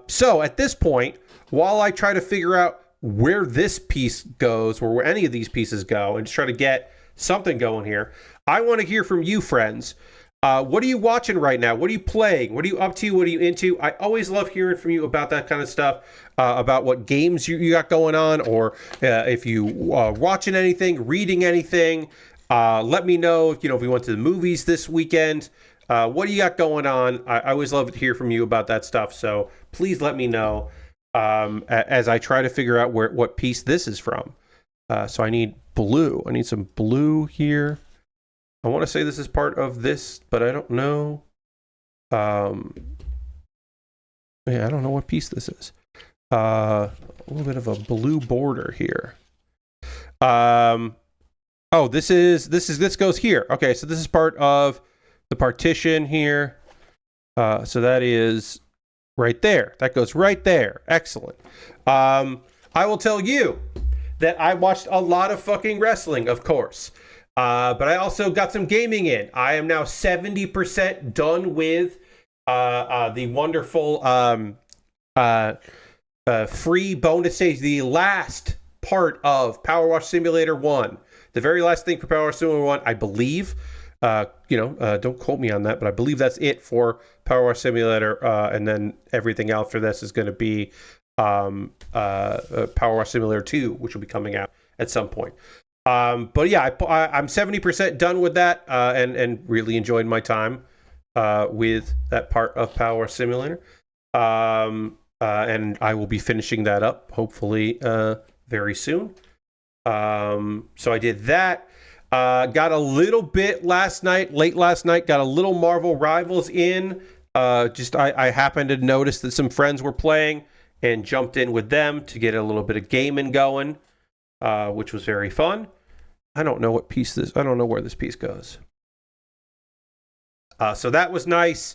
So at this point, while I try to figure out where this piece goes, or where any of these pieces go, and just try to get something going here, I want to hear from you, friends. What are you watching right now? What are you playing? What are you up to? What are you into? I always love hearing from you about that kind of stuff, about what games you got going on, or if you watching anything, reading anything. Let me know if we went to the movies this weekend. What do you got going on? I always love to hear from you about that stuff. So please let me know as I try to figure out what piece this is from. So I need blue. I need some blue here. I want to say this is part of this, but I don't know. Yeah, I don't know what piece this is. A little bit of a blue border here. Oh, this goes here. Okay, so this is part of the partition here. So that is right there. That goes right there. Excellent. I will tell you that I watched a lot of fucking wrestling, of course. But I also got some gaming in. I am now 70% done with the wonderful free bonus stage, the last part of Power Wash Simulator 1. The very last thing for Power Wash Simulator 1, I believe. Don't quote me on that, but I believe that's it for Power Wash Simulator. And then everything after this is going to be Power Wash Simulator 2, which will be coming out at some point. But yeah, I'm 70% done with that, and really enjoyed my time with that part of Power Wash Simulator. And I will be finishing that up, hopefully, very soon. So I did that. Got a little bit late last night, got a little Marvel Rivals in. I happened to notice that some friends were playing and jumped in with them to get a little bit of gaming going, which was very fun. I don't know where this piece goes. So that was nice.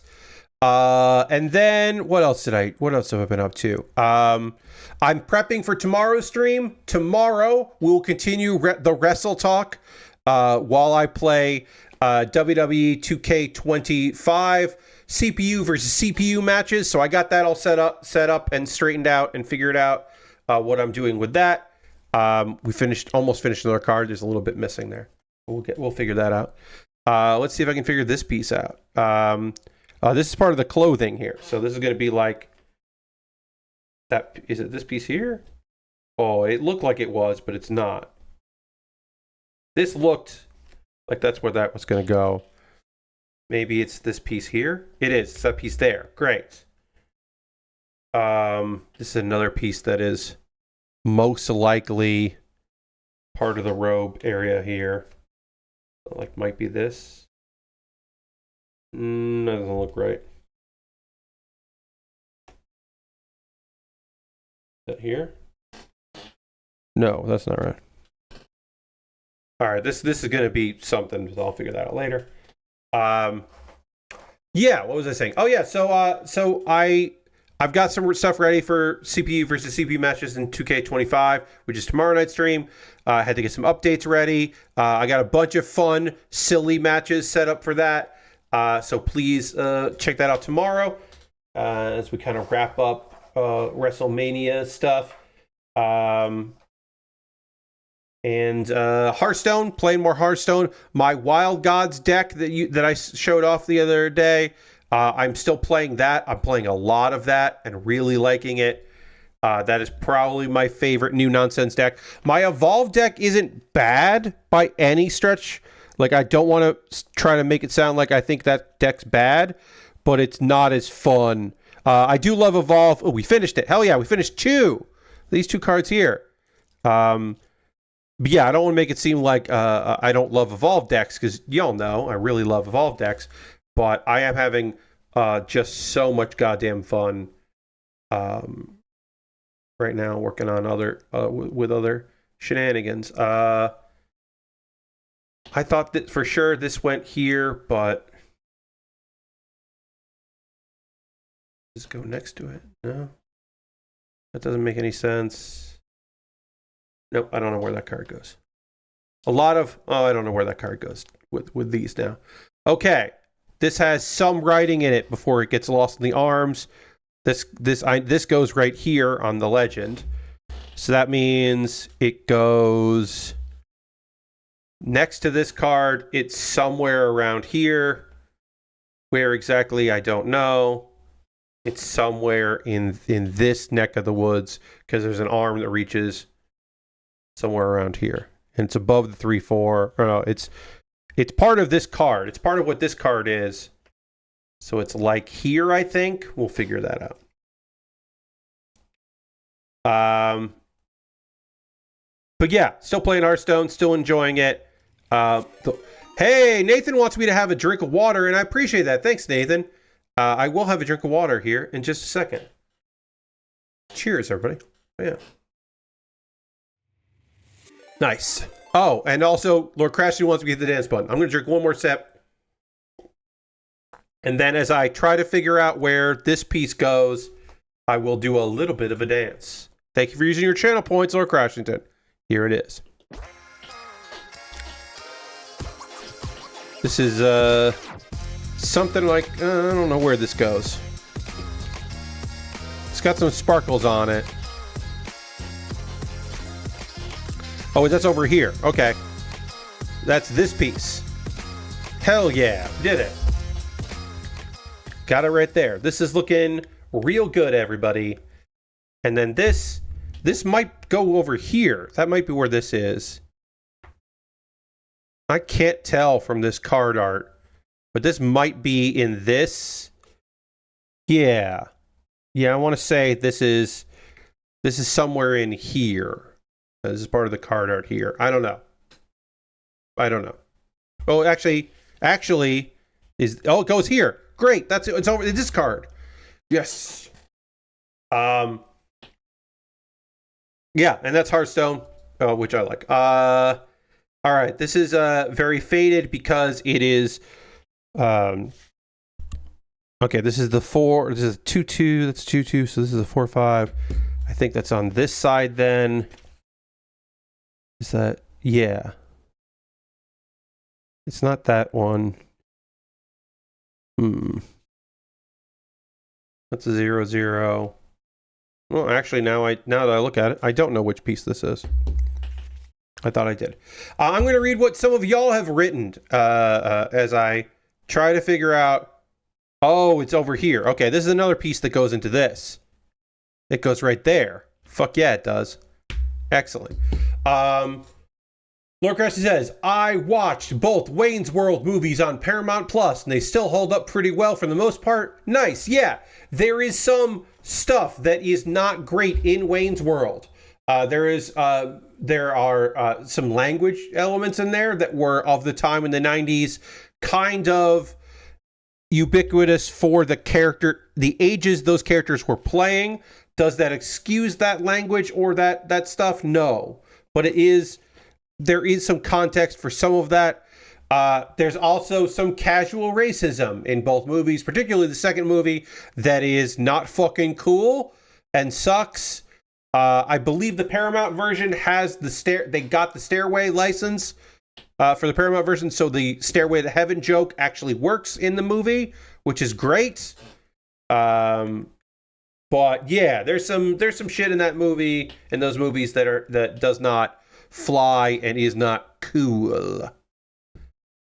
And then what else have I been up to? I'm prepping for tomorrow's stream. Tomorrow we'll continue the Wrestle Talk while I play WWE 2K25 CPU versus CPU matches. So I got that all set up and straightened out and figured out what I'm doing with that. We almost finished another card. There's a little bit missing there. We'll figure that out. Let's see if I can figure this piece out. This is part of the clothing here. So this is going to be like that. Is it this piece here? Oh, it looked like it was, but it's not. This looked like that's where that was going to go. Maybe it's this piece here. It is. It's that piece there. Great. This is another piece that is most likely part of the robe area here. Like might be this. That doesn't look right. Is that here? No, that's not right. All right, this is going to be something. So I'll figure that out later. Yeah, what was I saying? Oh yeah, so I've got some stuff ready for CPU versus CPU matches in 2K25, which is tomorrow night's stream. I had to get some updates ready. I got a bunch of fun, silly matches set up for that. So please check that out tomorrow as we kind of wrap up WrestleMania stuff. And Hearthstone, playing more Hearthstone. My Wild Gods deck that I showed off the other day, I'm still playing that. I'm playing a lot of that and really liking it. That is probably my favorite new nonsense deck. My Evolve deck isn't bad by any stretch. Like, I don't want to try to make it sound like I think that deck's bad, but it's not as fun. I do love Evolve. Oh, we finished it. Hell yeah, we finished these two cards here. But yeah, I don't want to make it seem like I don't love Evolve decks, because y'all know I really love Evolve decks, but I am having just so much goddamn fun right now working on with other shenanigans. I thought that for sure this went here, but just go next to it. No, that doesn't make any sense. Nope, I don't know where that card goes. I don't know where that card goes with these now. Okay, this has some writing in it before it gets lost in the arms. This goes right here on the legend. So that means it goes next to this card. It's somewhere around here. Where exactly, I don't know. It's somewhere in this neck of the woods, because there's an arm that reaches somewhere around here, and it's above the 3/4. Or no, it's part of this card. It's part of what this card is. So it's like here, I think. We'll figure that out. But yeah, still playing Hearthstone, still enjoying it. Hey, Nathan wants me to have a drink of water, and I appreciate that. Thanks, Nathan. I will have a drink of water here in just a second. Cheers, everybody. Yeah. Nice. Oh, and also, Lord Crashing wants me to hit the dance button. I'm going to drink one more sip. And then as I try to figure out where this piece goes, I will do a little bit of a dance. Thank you for using your channel points, Lord Crashington. Here it is. This is something like, I don't know where this goes. It's got some sparkles on it. Oh, that's over here. Okay. That's this piece. Hell yeah. Did it. Got it right there. This is looking real good, everybody. And then this might go over here. That might be where this is. I can't tell from this card art, but this might be in this. Yeah. Yeah, I want to say this is somewhere in here. This is part of the card art here. I don't know. Oh, actually, it goes here. Great. It's over this card. Yes. Yeah, and that's Hearthstone, which I like. All right. This is very faded because it is Okay, this is the 4. This is 2-2. That's 2-2. So this is a 4-5. I think that's on this side then. Is that? Yeah. It's not that one. That's a 0-0. Well, actually, now that I look at it, I don't know which piece this is. I thought I did. I'm going to read what some of y'all have written as I try to figure out. Oh, it's over here. Okay, this is another piece that goes into this. It goes right there. Fuck yeah, it does. Excellent. Lord Cressy says, I watched both Wayne's World movies on Paramount Plus, and they still hold up pretty well for the most part. Nice, yeah. There is some stuff that is not great in Wayne's World. There are some language elements in there that were of the time in the 90s, kind of ubiquitous for the ages those characters were playing. Does that excuse that language or that stuff? No. But there is some context for some of that. There's also some casual racism in both movies, particularly the second movie, that is not fucking cool and sucks. I believe the Paramount version has they got the Stairway license for the Paramount version, so the Stairway to Heaven joke actually works in the movie, which is great. But yeah, there's some shit in that movie, in those movies that does not fly and is not cool,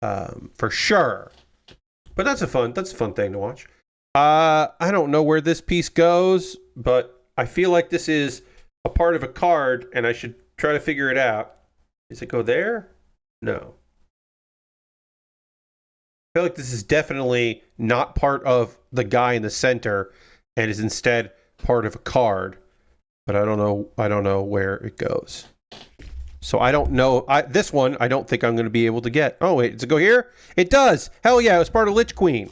for sure. But that's a fun thing to watch. I don't know where this piece goes, but I feel like this is a part of a card, and I should try to figure it out. Does it go there? No. I feel like this is definitely not part of the guy in the center, and is instead part of a card. But I don't know where it goes. So I don't know. This one, I don't think I'm going to be able to get. Oh, wait, does it go here? It does. Hell yeah, it was part of Lich Queen.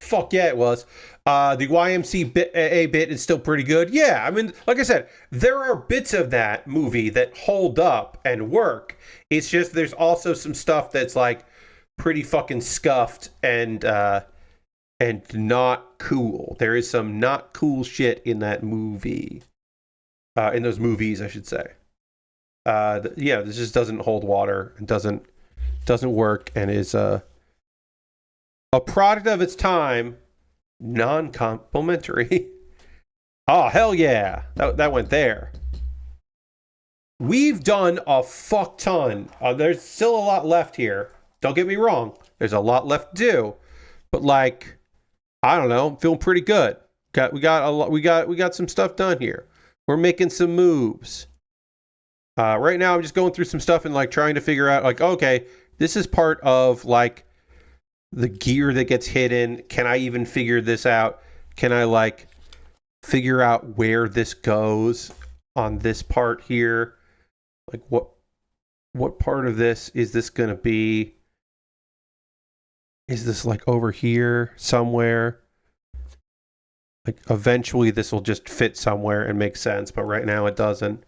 Fuck yeah, it was. The YMCA bit is still pretty good. Yeah, I mean, like I said, there are bits of that movie that hold up and work. It's just there's also some stuff that's like pretty fucking scuffed and not cool. There is some not cool shit in that movie. In those movies, I should say. Yeah, this just doesn't hold water and doesn't work, and is a product of its time, non-complimentary. Oh, hell yeah. That went there. We've done a fuck ton. There's still a lot left here. Don't get me wrong. There's a lot left to do. But like, I don't know, I'm feeling pretty good. We got some stuff done here. We're making some moves. Right now I'm just going through some stuff and like trying to figure out like, okay, this is part of like the gear that gets hidden. Can I even figure this out? Can I like figure out where this goes on this part here? Like what part of this is this going to be? Is this like over here somewhere? Like eventually this will just fit somewhere and make sense, but right now it doesn't.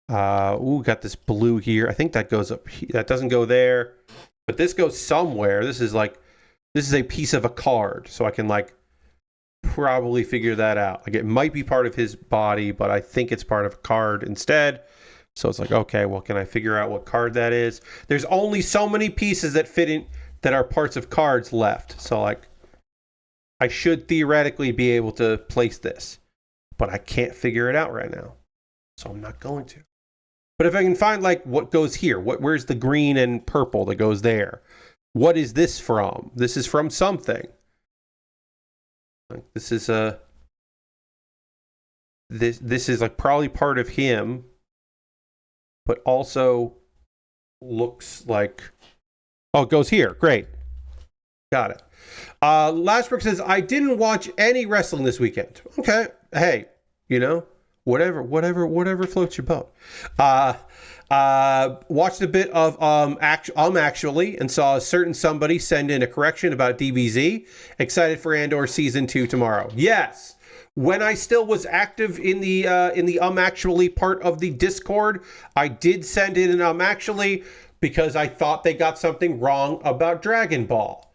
Got this blue here. I think that goes up here. That doesn't go there, but this goes somewhere. This is a piece of a card, so I can like probably figure that out. Like it might be part of his body, but I think it's part of a card instead. So it's like, okay, well, can I figure out what card that is? There's only so many pieces that fit in that are parts of cards left. So like, I should theoretically be able to place this, but I can't figure it out right now. So I'm not going to. But if I can find like what goes here, where's the green and purple that goes there? What is this from? This is from something. Like this is this is like probably part of him, but also looks like, oh, it goes here. Great. Got it. Lashbrook says, I didn't watch any wrestling this weekend. Okay. Hey, you know, whatever floats your boat. Watched a bit of Actually, and saw a certain somebody send in a correction about DBZ. Excited for Andor season 2 tomorrow. Yes. When I still was active in the Actually part of the Discord, I did send in an Actually because I thought they got something wrong about Dragon Ball.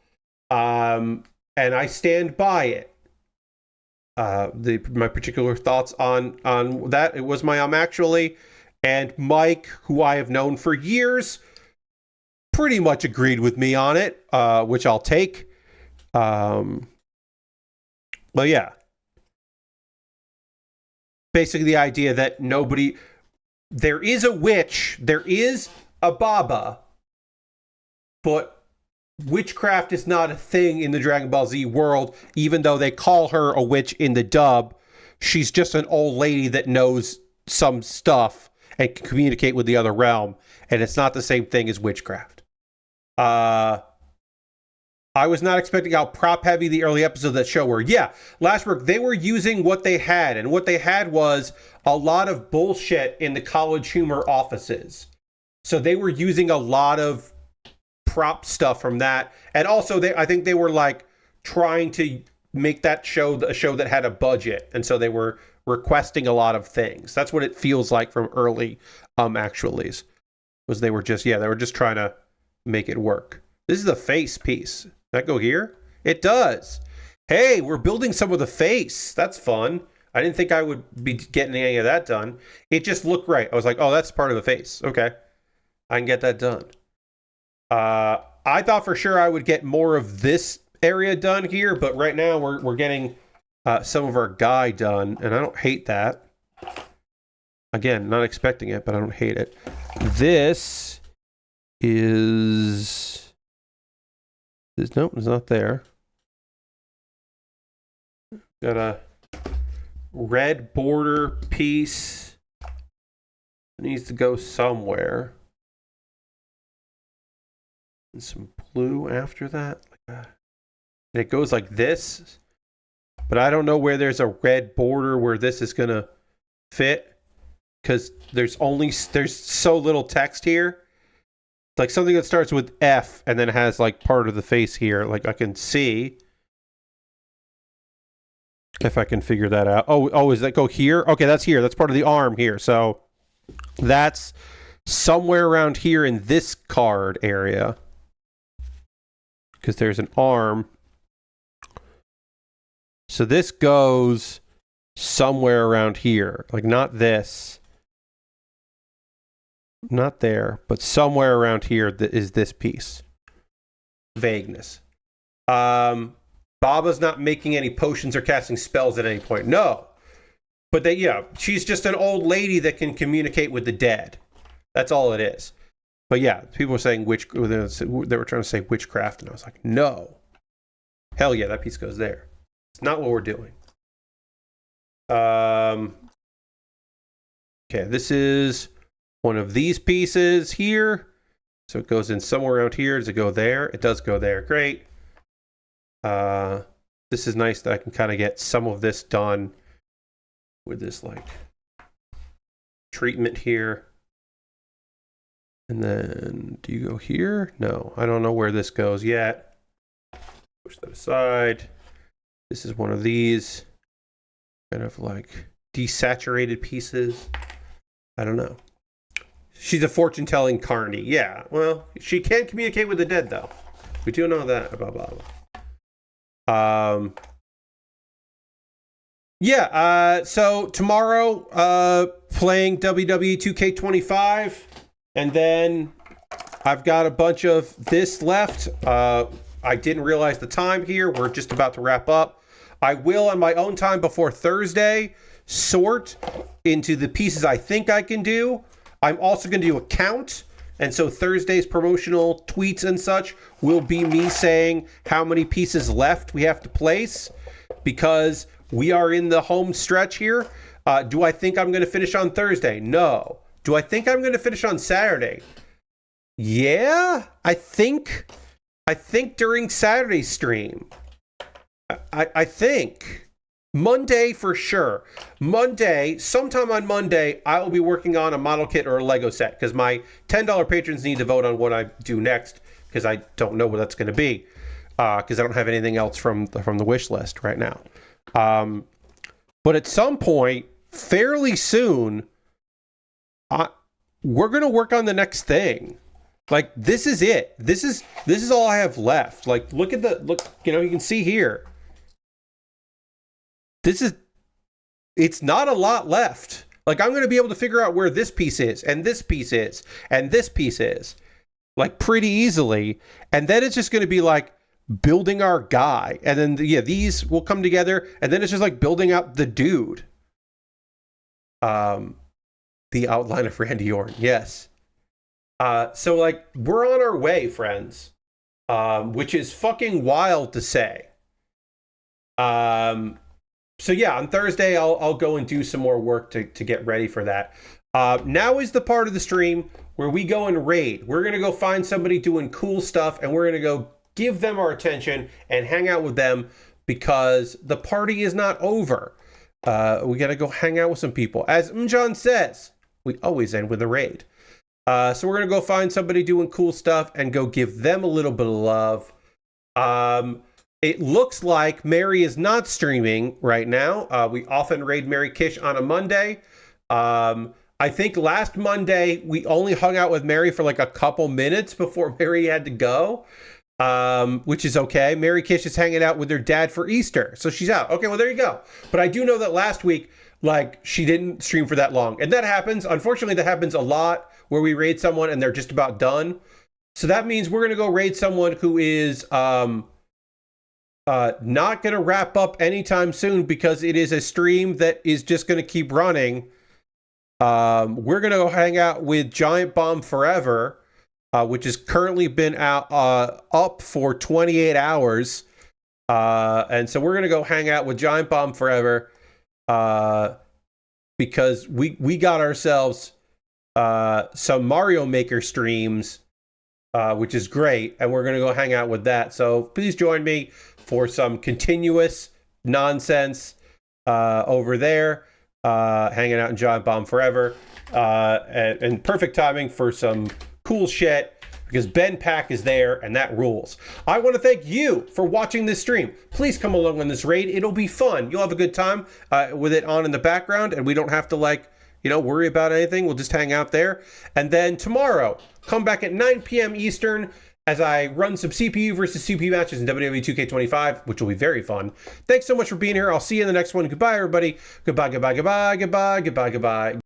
and I stand by it. My particular thoughts on that, it was my actually, and Mike, who I have known for years, pretty much agreed with me on it, which I'll take. But yeah, basically the idea that there is a witch, there is a Baba, but witchcraft is not a thing in the Dragon Ball Z world, even though they call her a witch in the dub. She's just an old lady that knows some stuff and can communicate with the other realm, and it's not the same thing as witchcraft. I was not expecting how prop heavy the early episodes of that show were. Yeah, Lashbrook, they were using what they had, and what they had was a lot of bullshit in the College Humor offices. So they were using a lot of prop stuff from that, and also I think they were like trying to make that show a show that had a budget, and so they were requesting a lot of things. That's what it feels like from early actuallys, was they were just trying to make it work. This is the face piece. Does that go here? It does. Hey, we're building some of the face. That's fun. I didn't think I would be getting any of that done. It just looked right. I was like, oh, that's part of the face. Okay. I can get that done. I thought for sure I would get more of this area done here, but right now we're getting some of our guy done, and I don't hate that. Again, not expecting it, but I don't hate it. This is... Nope, it's not there. Got a red border piece. It needs to go somewhere. And some blue after that. And it goes like this. But I don't know where there's a red border where this is going to fit. Because there's so little text here. Like something that starts with F and then has like part of the face here. Like I can see if I can figure that out. Oh, does that go here? Okay, that's here. That's part of the arm here. So that's somewhere around here in this card area. Because there's an arm. So this goes somewhere around here. Like not this. Not there, but somewhere around here is this piece. Vagueness. Baba's not making any potions or casting spells at any point. No. But she's just an old lady that can communicate with the dead. That's all it is. But yeah, people were saying they were trying to say witchcraft, and I was like, no. Hell yeah, that piece goes there. It's not what we're doing. Okay, this is one of these pieces here. So it goes in somewhere around here. Does it go there? It does go there. Great. This is nice that I can kind of get some of this done with this like treatment here. And then do you go here? No, I don't know where this goes yet. Push that aside. This is one of these kind of like desaturated pieces. I don't know. She's a fortune-telling carny. Yeah, well, she can communicate with the dead, though. We do know that about Baba. So tomorrow, playing WWE 2K25, and then I've got a bunch of this left. I didn't realize the time here. We're just about to wrap up. I will, on my own time before Thursday, sort into the pieces I think I can do. I'm also going to do a count, and so Thursday's promotional tweets and such will be me saying how many pieces left we have to place, because we are in the home stretch here. Do I think I'm going to finish on Thursday? No. Do I think I'm going to finish on Saturday? Yeah, I think during Saturday's stream. I think. Monday for sure. Sometime on Monday, I will be working on a model kit or a Lego set, because my $10 patrons need to vote on what I do next, because I don't know what that's going to be, because I don't have anything else from the wish list right now. But at some point, fairly soon, we're going to work on the next thing. Like, this is it. This is all I have left. Like, look, you know, you can see here. It's not a lot left. Like, I'm going to be able to figure out where this piece is, and this piece is, and this piece is, like, pretty easily. And then it's just going to be like building our guy. And then, yeah, these will come together, and then it's just like building out the dude. The outline of Randy Orton, yes. So, like, we're on our way, friends, which is fucking wild to say. So yeah, on Thursday, I'll go and do some more work to get ready for that. Now is the part of the stream where we go and raid. We're going to go find somebody doing cool stuff, and we're going to go give them our attention and hang out with them, because the party is not over. We got to go hang out with some people. As Mjon says, we always end with a raid. So we're going to go find somebody doing cool stuff and go give them a little bit of love. It looks like Mary is not streaming right now. We often raid Mary Kish on a Monday. I think last Monday we only hung out with Mary for like a couple minutes before Mary had to go, which is okay. Mary Kish is hanging out with her dad for Easter, so she's out. Okay, well, there you go. But I do know that last week, like, she didn't stream for that long. And that happens. Unfortunately, that happens a lot where we raid someone and they're just about done. So that means we're going to go raid someone who is not going to wrap up anytime soon, because it is a stream that is just going to keep running. We're going to go hang out with Giant Bomb Forever, which has currently been up for 28 hours. And so we're going to go hang out with Giant Bomb Forever, because we got ourselves some Mario Maker streams, which is great, and we're going to go hang out with that. So please join me for some continuous nonsense over there, hanging out in Giant Bomb Forever, and perfect timing for some cool shit, because Ben Pack is there, and that rules. I want to thank you for watching this stream. Please come along on this raid. It'll be fun. You'll have a good time with it on in the background, and we don't have to, like, you know, worry about anything. We'll just hang out there. And then tomorrow, come back at 9 p.m. Eastern as I run some CPU versus CPU matches in WWE 2K25, which will be very fun. Thanks so much for being here. I'll see you in the next one. Goodbye, everybody. Goodbye, goodbye, goodbye, goodbye, goodbye, goodbye.